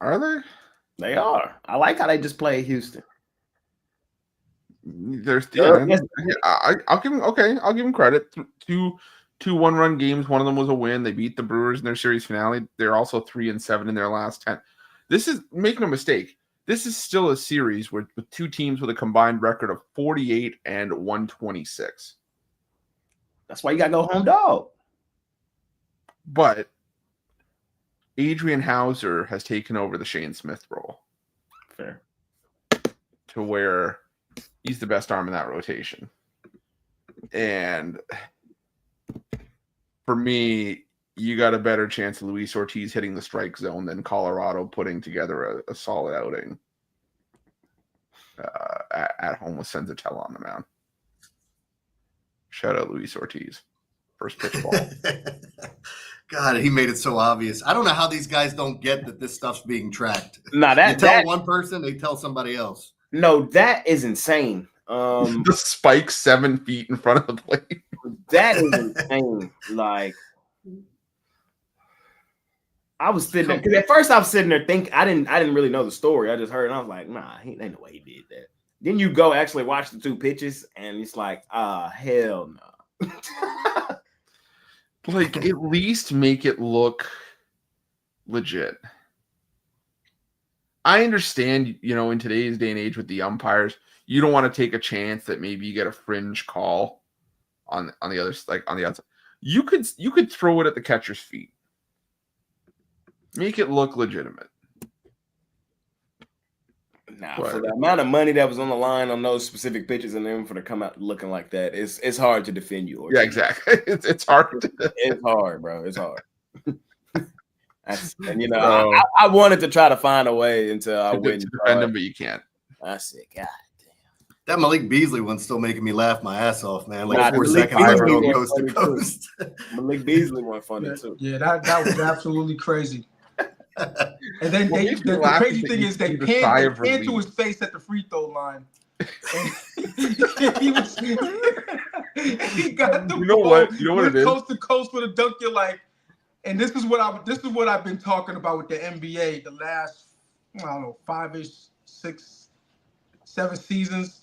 Speaker 2: Are they?
Speaker 1: They are. I like how they just play Houston.
Speaker 2: I'll give them credit. Two 1-run games. One of them was a win. They beat the Brewers in their series finale. They're also 3-7 in their last 10. This is, make no mistake, this is still a series with two teams with a combined record of 48 and 126.
Speaker 1: That's why you got to go home dog.
Speaker 2: But Adrian Hauser has taken over the Shane Smith role.
Speaker 1: Fair.
Speaker 2: To where he's the best arm in that rotation. And for me, you got a better chance of Luis Ortiz hitting the strike zone than Colorado putting together a solid outing at home with Senzatella on the mound. Shout out Luis Ortiz. First pitch ball.
Speaker 4: God, he made it so obvious. I don't know how these guys don't get that this stuff's being tracked.
Speaker 1: Nah,
Speaker 4: you tell one person, they tell somebody else.
Speaker 1: No, that is insane.
Speaker 2: The spike 7 feet in front of the plate.
Speaker 1: That is insane. Like, I was sitting there because at first I was sitting there thinking I didn't really know the story. I just heard and I was like, nah, ain't no way he did that. Then you go actually watch the two pitches and it's like, hell no.
Speaker 2: Like, at least make it look legit. I understand, in today's day and age with the umpires, you don't want to take a chance that maybe you get a fringe call on the other, like on the outside. You could throw it at the catcher's feet. Make it look legitimate.
Speaker 1: Nah, for the amount of money that was on the line on those specific pitches and then for to come out looking like that, it's hard to defend you.
Speaker 2: Yeah, exactly. It's hard.
Speaker 1: It's hard, bro. It's hard. And I wanted to try to find a way until I wouldn't
Speaker 2: defend him, but you can't.
Speaker 1: I said, God damn.
Speaker 4: That Malik Beasley one's still making me laugh my ass off, man. Like 4
Speaker 1: Malik
Speaker 4: seconds after
Speaker 1: Beasley
Speaker 4: going coast to coast.
Speaker 1: Malik Beasley went funny too.
Speaker 3: Yeah, that was absolutely crazy. And then the crazy thing is they panned to his face at the free throw line. And he got the ball coast to coast with a dunk. You're like, and this is what I've been talking about with the NBA the last 5-ish, 6, 7 seasons,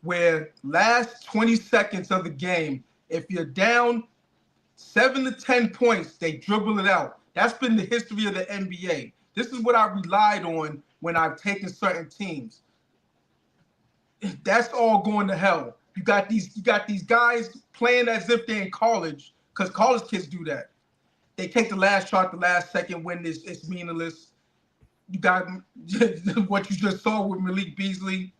Speaker 3: where last 20 seconds of the game, if you're down 7 to 10 points, they dribble it out. That's been the history of the NBA. This is what I relied on when I've taken certain teams. That's all going to hell. You got these guys playing as if they're in college, because college kids do that. They take the last shot, the last second when it's meaningless. You got what you just saw with Malik Beasley.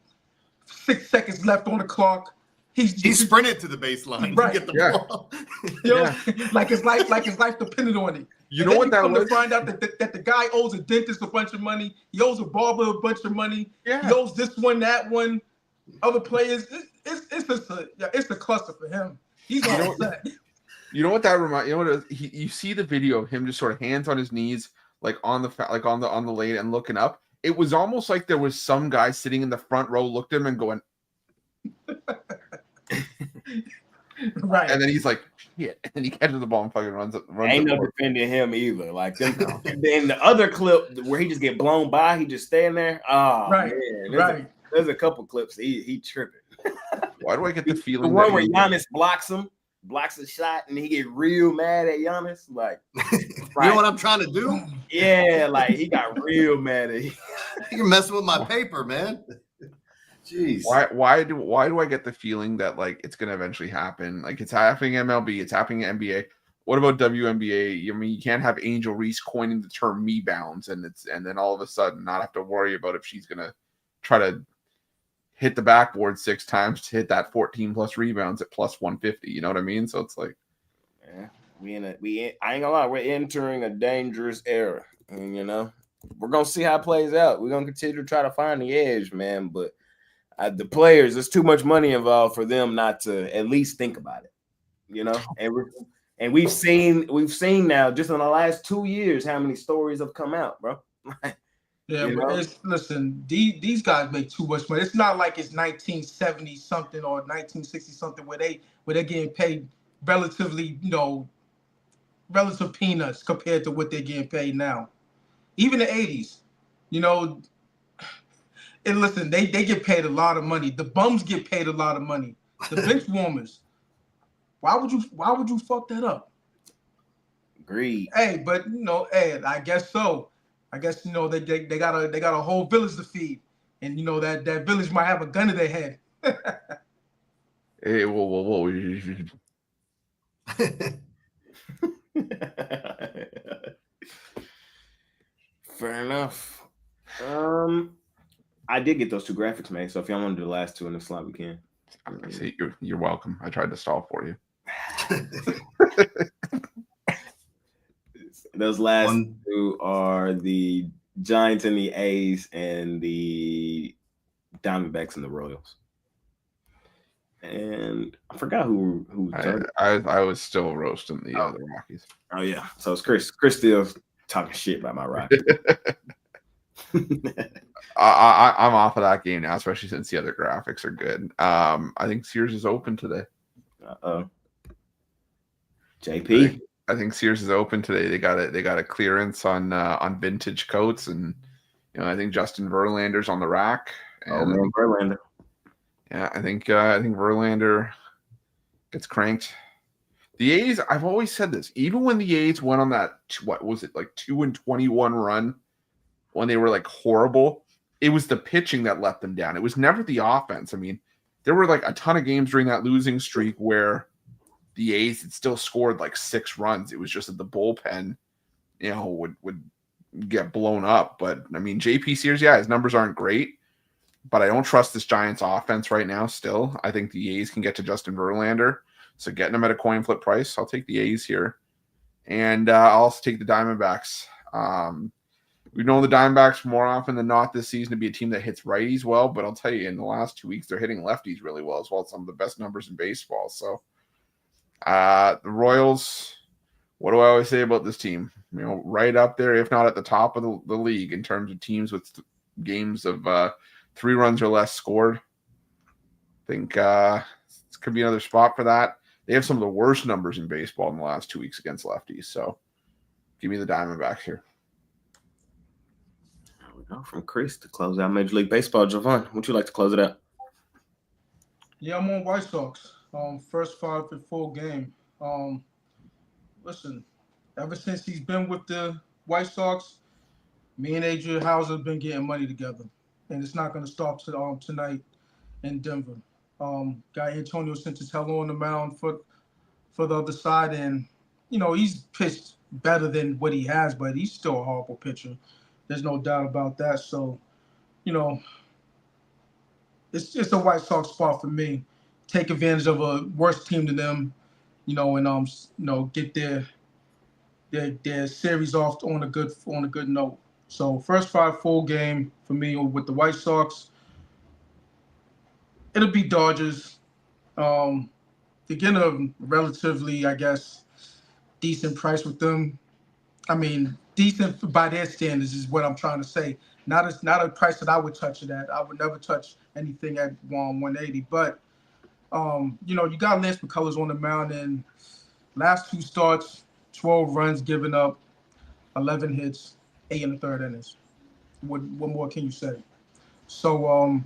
Speaker 3: 6 seconds left on the clock. He
Speaker 4: sprinted to the baseline to get the ball.
Speaker 3: Like his life depended on it.
Speaker 2: You know what that was?
Speaker 3: To find out that the guy owes a dentist a bunch of money. He owes a barber a bunch of money.
Speaker 2: Yeah.
Speaker 3: He owes this one, that one. Other players, it's a cluster for him. He's all set.
Speaker 2: You know what that reminds? You know what? You see the video of him just sort of hands on his knees, like on the lane and looking up. It was almost like there was some guy sitting in the front row, looked at him and going,
Speaker 3: right.
Speaker 2: And then he's like, shit. And then he catches the ball and fucking runs.
Speaker 1: Ain't no defending him either. Like then the other clip where he just get blown by, he just staying there. Oh,
Speaker 3: right,
Speaker 1: man. There's a couple clips he tripping.
Speaker 2: Why do I get the feeling
Speaker 1: the one where Giannis blocks a shot, and he get real mad at Giannis? Like,
Speaker 4: you know what I'm trying to do?
Speaker 1: Yeah, like he got real mad at him.
Speaker 4: You're messing with my paper, man. Jeez.
Speaker 2: Why do I get the feeling that like it's gonna eventually happen? Like it's happening in MLB, it's happening in NBA. What about WNBA? I mean, you can't have Angel Reese coining the term "me bounds" and then all of a sudden not have to worry about if she's gonna try to hit the backboard 6 times to hit that 14 plus rebounds at plus 150. You know what I mean? So it's like,
Speaker 1: yeah, I ain't gonna lie, we're entering a dangerous era, and we're gonna see how it plays out. We're gonna continue to try to find the edge, man. But The players, there's too much money involved for them not to at least think about it, you know. And we've seen now just in the last 2 years how many stories have come out, bro.
Speaker 3: Yeah, but listen, these guys make too much money. It's not like it's 1970 something or 1960 something where they're getting paid relatively, relative peanuts compared to what they're getting paid now. Even the 80s, and listen, they get paid a lot of money. The bums get paid a lot of money. The bench warmers. Why would you fuck that up?
Speaker 1: Agreed.
Speaker 3: Hey, but I guess so. I guess they got a whole village to feed, and that village might have a gun to their head.
Speaker 2: Hey, whoa.
Speaker 1: Fair enough. I did get those 2 graphics made, so if y'all want to do the last 2 in the slot, we can.
Speaker 2: See, you're welcome. I tried to stall for you.
Speaker 1: Those last 2 are the Giants and the A's and the Diamondbacks and the Royals. And I forgot who
Speaker 2: I was still roasting the Rockies.
Speaker 1: Oh yeah, so it's Chris. Chris still talking shit about my Rockies.
Speaker 2: I'm off of that game now, especially since the other graphics are good. I think Sears is open today.
Speaker 1: JP.
Speaker 2: I think Sears is open today. They got a clearance on vintage coats, and I think Justin Verlander's on the rack. And
Speaker 1: Verlander.
Speaker 2: Yeah, I think Verlander gets cranked. The A's, I've always said this, even when the A's went on that, what was it, like 2-21 run, when they were like horrible, it was the pitching that let them down. It was never the offense. I mean, there were like a ton of games during that losing streak where the A's had still scored like 6 runs. It was just that the bullpen, would get blown up. But I mean, JP Sears, his numbers aren't great, but I don't trust this Giants offense right now. Still, I think the A's can get to Justin Verlander. So getting them at a coin flip price, I'll take the A's here. And I'll also take the Diamondbacks. We've known the Diamondbacks more often than not this season to be a team that hits righties well, but I'll tell you, in the last 2 weeks, they're hitting lefties really well as well. Some of the best numbers in baseball. So the Royals, what do I always say about this team? Right up there, if not at the top of the league in terms of teams with games of 3 runs or less scored. I think this could be another spot for that. They have some of the worst numbers in baseball in the last 2 weeks against lefties. So give me the Diamondbacks here.
Speaker 1: There we go. From Chris to close out Major League Baseball. Javon, would you like to close it out?
Speaker 3: Yeah, I'm on White Sox. First 5 for full game. Listen, ever since he's been with the White Sox, me and Adrian Hauser have been getting money together. And it's not going to stop tonight in Denver. Got Antonio Santatello on the mound for the other side, and he's pitched better than what he has, but he's still a horrible pitcher. There's no doubt about that. So, it's just a White Sox spot for me. Take advantage of a worse team than them, and get their series off on a good note. So first 5 full game for me with the White Sox. It'll be Dodgers. They're getting a relatively, I guess, decent price with them. I mean, decent by their standards is what I'm trying to say. Not a price that I would touch it at. I would never touch anything at 180. But you got Lance McCullers on the mound, and last 2 starts, 12 runs given up, 11 hits, 8 1/3 innings. What more can you say? So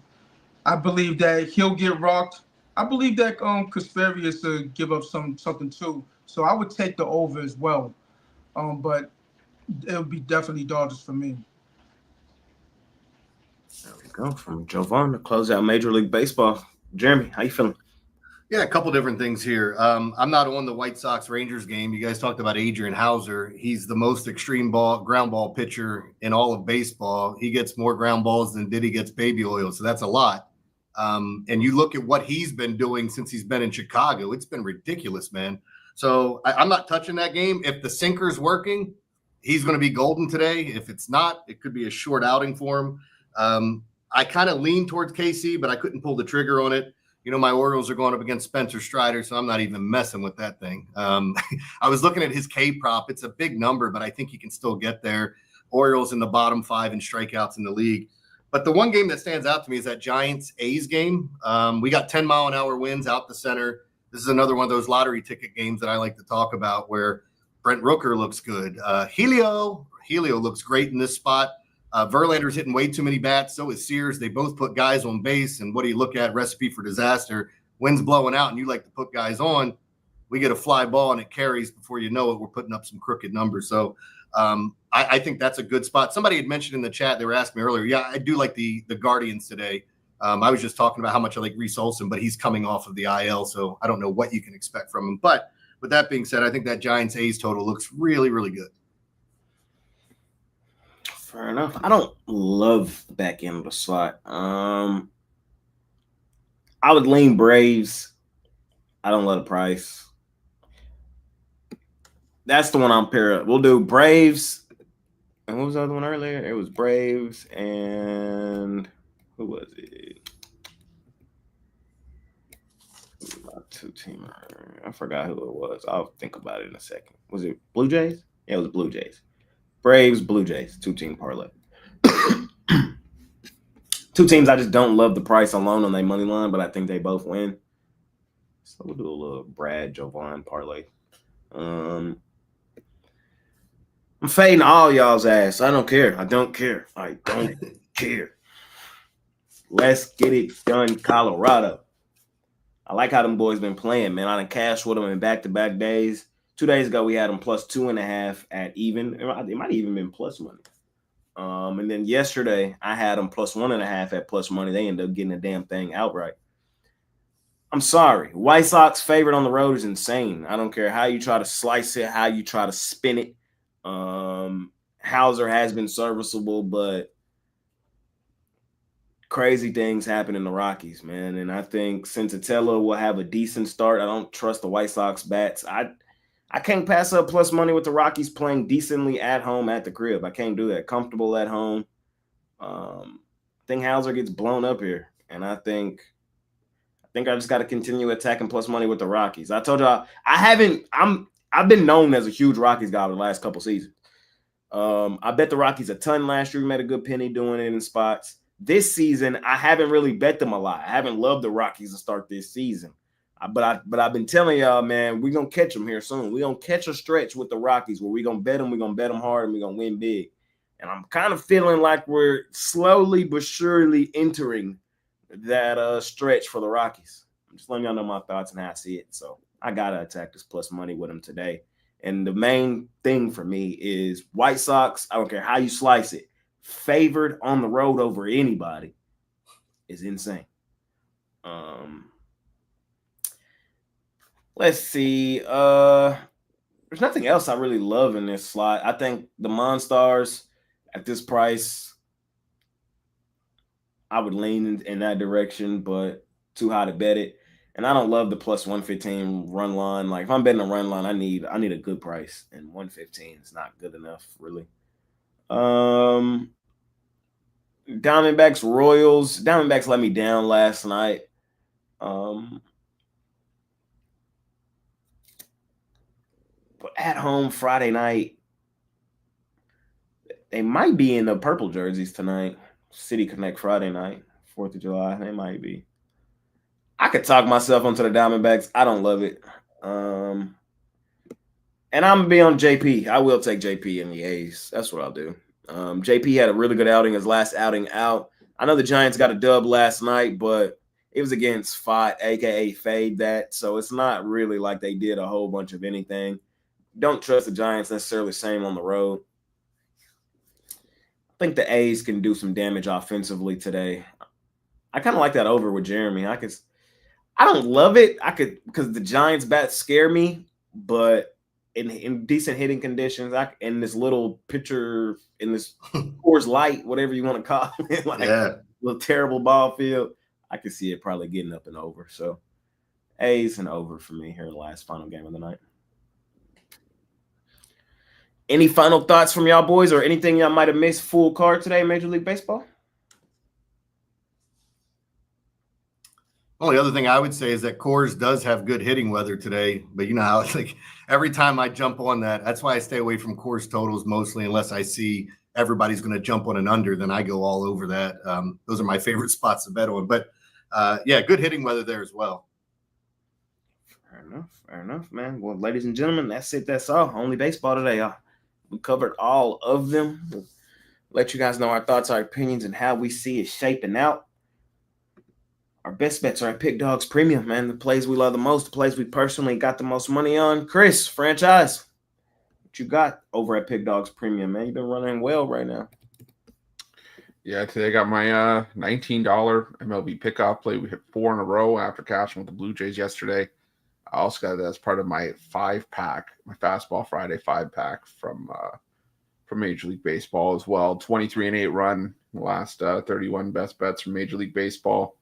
Speaker 3: I believe that he'll get rocked. I believe that Kasperi is to give up something too. So I would take the over as well. But it would be definitely Dodgers for me.
Speaker 1: There we go. From Jovan to close out Major League Baseball. Jeremy, how you feeling?
Speaker 4: Yeah, a couple different things here. I'm not on the White Sox Rangers game. You guys talked about Adrian Hauser. He's the most extreme ground ball pitcher in all of baseball. He gets more ground balls than Diddy gets baby oil, so that's a lot. And you look at what he's been doing since he's been in Chicago. It's been ridiculous, man. So I'm not touching that game. If the sinker's working, he's going to be golden today. If it's not, it could be a short outing for him. I kind of lean towards KC, but I couldn't pull the trigger on it. You know, my Orioles are going up against Spencer Strider, so I'm not even messing with that thing. I was looking at his K prop. It's a big number, but I think he can still get there. Orioles in the bottom 5 in strikeouts in the league. But the one game that stands out to me is that Giants-A's game. We got 10-mile-an-hour winds out the center. This is another one of those lottery ticket games that I like to talk about where Brent Rooker looks good. Helio looks great in this spot. Verlander's hitting way too many bats. So is Sears. They both put guys on base. And what do you look at? Recipe for disaster. Wind's blowing out and you like to put guys on. We get a fly ball and it carries before you know it. We're putting up some crooked numbers. So I think that's a good spot. Somebody had mentioned in the chat, they were asking me earlier. Yeah, I do like the Guardians today. I was just talking about how much I like Reese Olson, but he's coming off of the IL. So I don't know what you can expect from him. But with that being said, I think that Giants-A's total looks really, really good.
Speaker 1: Fair enough. I don't love the back end of the slot. I would lean Braves. I don't love the price. That's the one I'm paired up. We'll do Braves. And what was the other one earlier? It was Braves and who was it? My 2-teamer. I forgot who it was. I'll think about it in a second. Was it Blue Jays? Yeah, it was Blue Jays. Braves, Blue Jays, 2-team parlay. 2 teams I just don't love the price alone on their money line, but I think they both win. So we'll do a little Brad Jovan parlay. I'm fading all y'all's ass. I don't care. I don't care. Let's get it done, Colorado. I like how them boys been playing, man. I done cashed with them in back-to-back days. 2 days ago, we had them plus 2.5 at even. It might have even been plus money. And then yesterday, I had them plus 1.5 at plus money. They ended up getting the damn thing outright. I'm sorry. White Sox favorite on the road is insane. I don't care how you try to slice it, how you try to spin it. Hauser has been serviceable, but crazy things happen in the Rockies, man. And I think Senzatella will have a decent start. I don't trust the White Sox bats. I can't pass up plus money with the Rockies playing decently at home at the crib. I can't do that. Comfortable at home. I think Hauser gets blown up here, and I think I just got to continue attacking plus money with the Rockies. I told y'all I've been known as a huge Rockies guy over the last couple seasons. I bet the Rockies a ton last year. We made a good penny doing it in spots. This season, I haven't really bet them a lot. I haven't loved the Rockies to start this season. But I've been telling y'all, man, we're going to catch them here soon. We're going to catch a stretch with the Rockies where we're going to bet them. We're going to bet them hard, and we're going to win big. And I'm kind of feeling like we're slowly but surely entering that stretch for the Rockies. I'm just letting y'all know my thoughts and how I see it. So I got to attack this plus money with them today. And the main thing for me is White Sox, I don't care how you slice it, favored on the road over anybody is insane. Let's see. There's nothing else I really love in this slot. I think the Monstars at this price, I would lean in that direction, but too high to bet it. And I don't love the plus 115 run line. Like if I'm betting a run line, I need a good price, and 115 is not good enough, really. Diamondbacks, Royals. Diamondbacks let me down last night. But at home Friday night, they might be in the purple jerseys tonight. City Connect Friday night, 4th of July. They might be. I could talk myself onto the Diamondbacks. I don't love it. And I'm going to be on JP. I will take JP in the A's. That's what I'll do. JP had a really good outing, his last outing out. I know the Giants got a dub last night, but it was against Fott, a.k.a. Fade That. So it's not really like they did a whole bunch of anything. Don't trust the Giants necessarily same on the road. I think the A's can do some damage offensively today. I kind of like that over with Jeremy. I don't love it. Because the Giants bats scare me, but in decent hitting conditions, in this little pitcher, in this Coors Light, whatever you want to call it, little terrible ball field, I could see it probably getting up and over. So A's and over for me here in the last final game of the night. Any final thoughts from y'all boys or anything y'all might have missed full card today in Major League Baseball?
Speaker 4: Only other thing I would say is that Coors does have good hitting weather today, but you know how it's like every time I jump on that, that's why I stay away from Coors totals mostly, unless I see everybody's going to jump on an under, then I go all over that. Those are my favorite spots to bet on. But yeah, good hitting weather there as well.
Speaker 1: Fair enough, man. Well, ladies and gentlemen, that's it. That's all. Only baseball today. We covered all of them. We'll let you guys know our thoughts, our opinions, and how we see it shaping out. Our best bets are at Pick Dogs Premium, man. The plays we love the most, the plays we personally got the most money on. Chris, franchise, what you got over at Pick Dogs Premium, man? You've been running well right now.
Speaker 2: Yeah, today I got my $19 MLB pickoff play. We hit 4 in a row after cashing with the Blue Jays yesterday. I also got that as part of my 5-pack, my Fastball Friday 5-pack from Major League Baseball as well. 23-8 run, the last 31 best bets from Major League Baseball.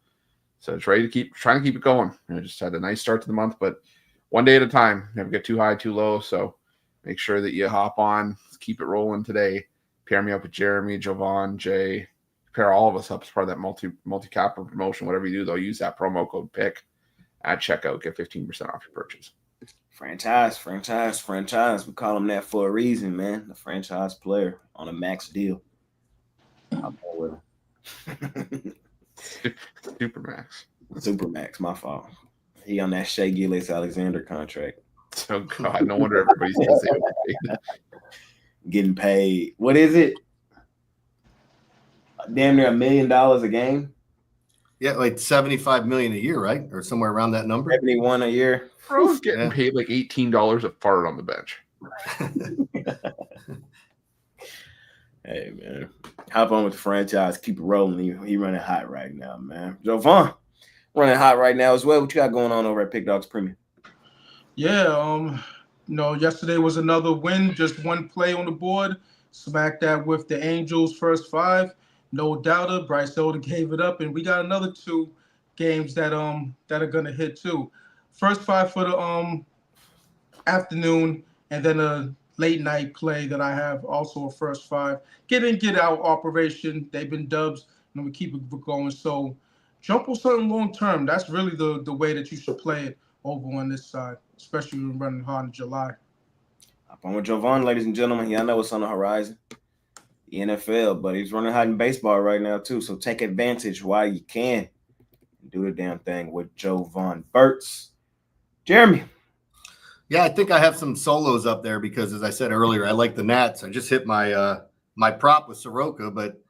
Speaker 2: So it's ready to trying to keep it going. Just had a nice start to the month, but one day at a time. Never get too high, too low. So make sure that you hop on, keep it rolling today. Pair me up with Jeremy, Jovan, Jay. Pair all of us up as part of that multi-capper promotion. Whatever you do, though, use that promo code PICK at checkout. Get 15% off your purchase.
Speaker 1: Franchise. We call them that for a reason, man. The franchise player on a max deal. I'll go with him. Supermax, my fault. He on that Shea Gilgeous-Alexander contract.
Speaker 2: Oh God, no wonder everybody's gonna say overpaid.
Speaker 1: Getting paid. What is it? Damn near $1 million a game.
Speaker 4: Yeah, like 75 million a year, right? Or somewhere around that number.
Speaker 1: 71 a year.
Speaker 2: Bro's getting paid like $18 a fart on the bench.
Speaker 1: Hey, man. Hop on with the franchise. Keep it rolling. He running hot right now, man. Jovan running hot right now as well. What you got going on over at Pick Dogs Premium?
Speaker 3: Yeah, yesterday was another win. Just one play on the board. Smacked that with the Angels' first 5. No doubter. Bryce Elder gave it up, and we got another 2 games that are gonna hit too. First 5 for the afternoon, and then a late night play that I have also a first 5. Get in, get out operation. They've been dubs, and we keep it going. So jump on something long term. That's really the way that you should play it over on this side, especially when running hard in July.
Speaker 1: Hop on with Jovan, ladies and gentlemen. Y'all know what's on the horizon. The NFL, but he's running hot in baseball right now too. So take advantage while you can. Do the damn thing with Jovan Burtz. Jeremy.
Speaker 4: Yeah, I think I have some solos up there because, as I said earlier, I like the Nats. I just hit my my prop with Soroka, but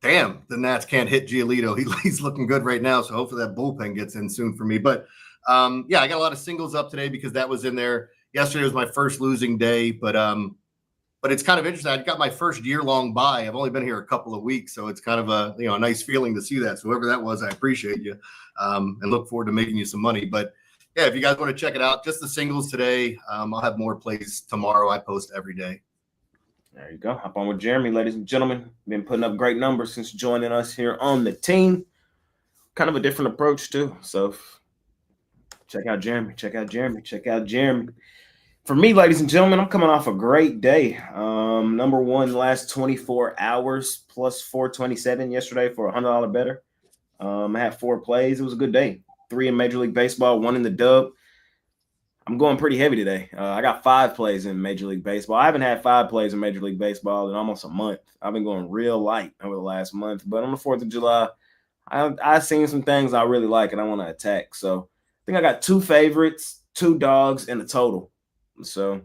Speaker 4: damn, the Nats can't hit Giolito. He's looking good right now, so hopefully that bullpen gets in soon for me. But yeah, I got a lot of singles up today because that was in there. Yesterday was my first losing day, but it's kind of interesting. I got my first year-long buy. I've only been here a couple of weeks, so it's kind of a nice feeling to see that. So whoever that was, I appreciate you, and look forward to making you some money. But yeah, if you guys want to check it out, just the singles today. I'll have more plays tomorrow. I post every day.
Speaker 1: There you go. Hop on with Jeremy, ladies and gentlemen. Been putting up great numbers since joining us here on the team. Kind of a different approach too. So check out Jeremy. For me, ladies and gentlemen, I'm coming off a great day. Number one, last 24 hours plus 427 yesterday for $100 better. I had 4 plays. It was a good day. 3 in Major League Baseball, 1 in the dub. I'm going pretty heavy today. I got 5 plays in Major League Baseball. I haven't had 5 plays in Major League Baseball in almost a month. I've been going real light over the last month. But on the 4th of July, I've seen some things I really like and I want to attack. So I think I got 2 favorites, 2 dogs, and a total. So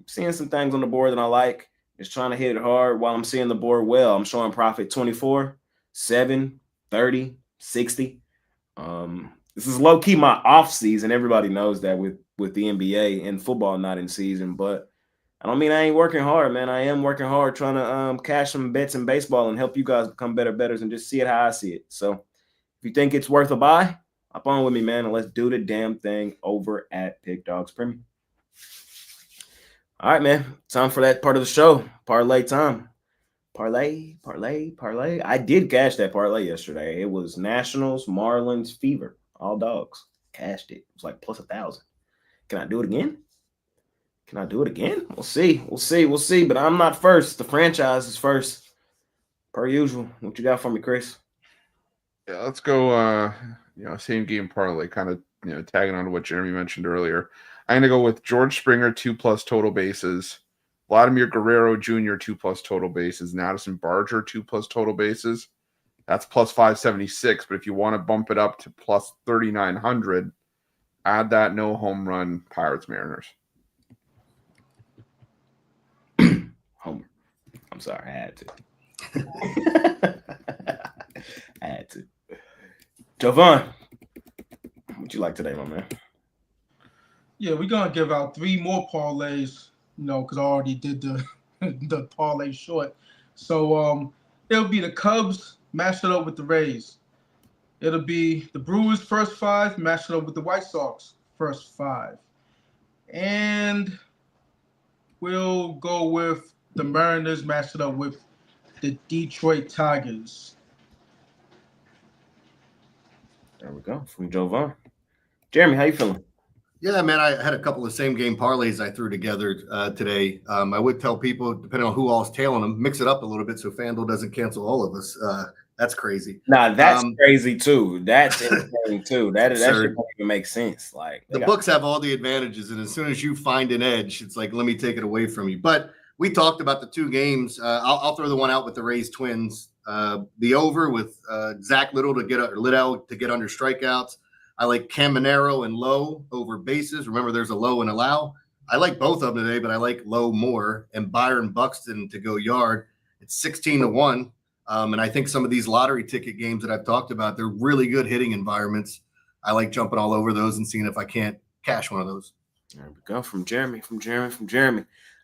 Speaker 1: seeing some things on the board that I like. Just trying to hit it hard while I'm seeing the board well. I'm showing profit 24, 7, 30, 60. This is low-key my off season. Everybody knows that with the NBA and football not in season, but I don't mean I ain't working hard, man. I am working hard trying to cash some bets in baseball and help you guys become better bettors and just see it how I see it. So if you think it's worth a buy, hop on with me, man, and let's do the damn thing over at Pick Dogs Premium. All right, man. Time for that part of the show. Parlay time. Parlay. I did cash that parlay yesterday. It was Nationals, Marlins, Fever. All dogs. Cashed it. It was like plus 1,000. Can I do it again? We'll see. But I'm not first. The franchise is first. Per usual. What you got for me, Chris?
Speaker 2: Yeah, let's go same game parlay, kind of tagging on to what Jeremy mentioned earlier. I'm gonna go with George Springer 2+ total bases, Vladimir Guerrero Jr. 2+ total bases, and Addison Barger 2+ total bases. That's plus 576. But if you want to bump it up to plus 3,900, add that no home run Pirates Mariners.
Speaker 1: Homer. I'm sorry, I had to. I had to. Jovan, what you like today, my man?
Speaker 3: Yeah, we're gonna give out 3 more parlays, because I already did the parlay short. So it'll be the Cubs matched it up with the Rays. It'll be the Brewers first 5 matched it up with the White Sox first 5. And we'll go with the Mariners matched it up with the Detroit Tigers.
Speaker 1: There we go, from Jovan. Jeremy, how you feeling?
Speaker 4: Yeah, man, I had a couple of same game parlays I threw together today. I would tell people, depending on who all's tailing them, mix it up a little bit so FanDuel doesn't cancel all of us. That's crazy.
Speaker 1: Nah, that's crazy too. That's insane too. That shit don't even make sense. Like
Speaker 4: the books have all the advantages, and as soon as you find an edge, it's like, let me take it away from you. But we talked about the 2 games. I'll throw the one out with the Rays Twins. The over with Zach Liddell to get under strikeouts. I like Caminero and Lowe over bases. Remember, there's a Lowe and a Lau. I like both of them today, but I like Lowe more. And Byron Buxton to go yard. It's 16-1. And I think some of these lottery ticket games that I've talked about, they're really good hitting environments. I like jumping all over those and seeing if I can't cash one of those.
Speaker 1: There we go, from Jeremy.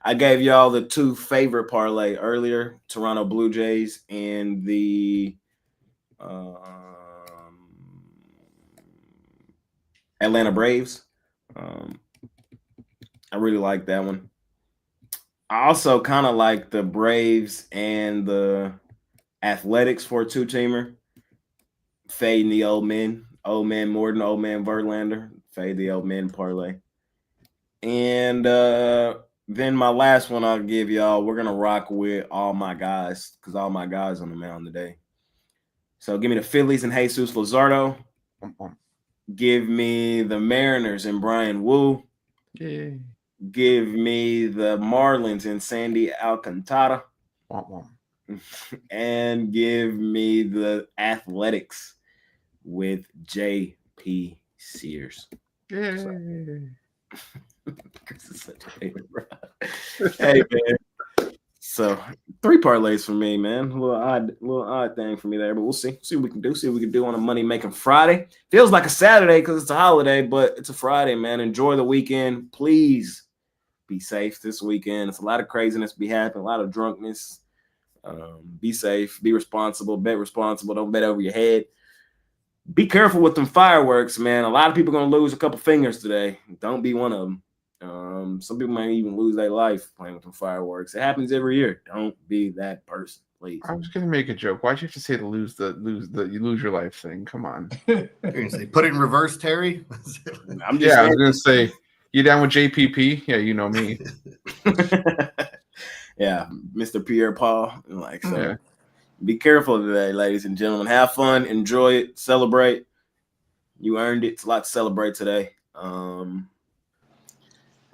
Speaker 1: I gave y'all the 2 favorite parlay earlier, Toronto Blue Jays and the Atlanta Braves. I really like that one. I also kind of like the Braves and the Athletics for a 2-teamer. Fading the old men Morton, old man Verlander. Fade the old men parlay. And then my last one I'll give y'all, we're going to rock with all my guys because all my guys on the mound today. So give me the Phillies and Jesus Luzardo. Give me the Mariners and Brian Wu.
Speaker 2: Yeah.
Speaker 1: Give me the Marlins and Sandy Alcantara. And give me the Athletics with J.P. Sears.
Speaker 2: Yeah.
Speaker 1: This is such a favorite, bro. Hey, man. So 3 parlays for me, man. A little odd thing for me there, but we'll see. See what we can do. See what we can do on a money-making Friday. Feels like a Saturday because it's a holiday, but it's a Friday, man. Enjoy the weekend. Please be safe this weekend. It's a lot of craziness be happening, a lot of drunkenness. Be safe. Be responsible. Bet responsible. Don't bet over your head. Be careful with them fireworks, man. A lot of people are going to lose a couple fingers today. Don't be one of them. Some people might even lose their life playing with them fireworks. It happens every year. Don't be that person, please.
Speaker 2: I was gonna make a joke. Why'd you have to say the you lose your life thing? Come on.
Speaker 4: You're gonna say put it in reverse, Terry.
Speaker 1: I'm just
Speaker 2: I was gonna say, you down with JPP? Yeah, you know me.
Speaker 1: Yeah, Mr. Pierre Paul. So. Be careful today, ladies and gentlemen. Have fun, enjoy it, celebrate. You earned it. It's a lot to celebrate today.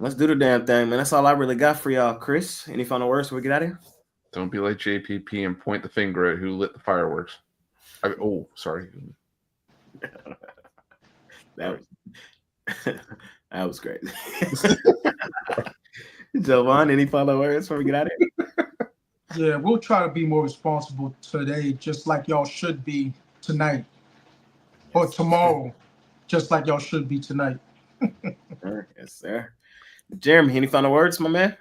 Speaker 1: Let's do the damn thing, man. That's all I really got for y'all. Chris, any final words before we get out of here?
Speaker 2: Don't be like JPP and point the finger at who lit the fireworks. Sorry.
Speaker 1: That was crazy. Jovan, any final words before we get out of here?
Speaker 3: Yeah, we'll try to be more responsible today, just like y'all should be tonight. Or tomorrow, just like y'all should be tonight.
Speaker 1: Yes, sir. Jeremy, any final words, my man?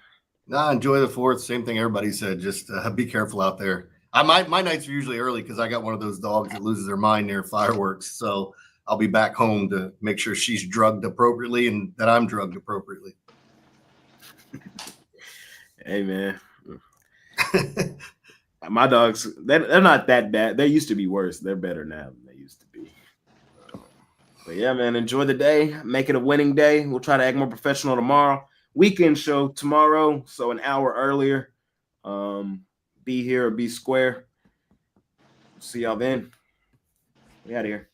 Speaker 4: Nah, enjoy the 4th. Same thing everybody said. Just be careful out there. My nights are usually early because I got one of those dogs that loses their mind near fireworks. So I'll be back home to make sure she's drugged appropriately and that I'm drugged appropriately.
Speaker 1: Hey, man. My dogs, they're not that bad. They used to be worse. They're better now than they used to be. But yeah, man, enjoy the day. Make it a winning day. We'll try to act more professional tomorrow. Weekend show tomorrow, so an hour earlier. Be here or be square. See y'all then. We out of here.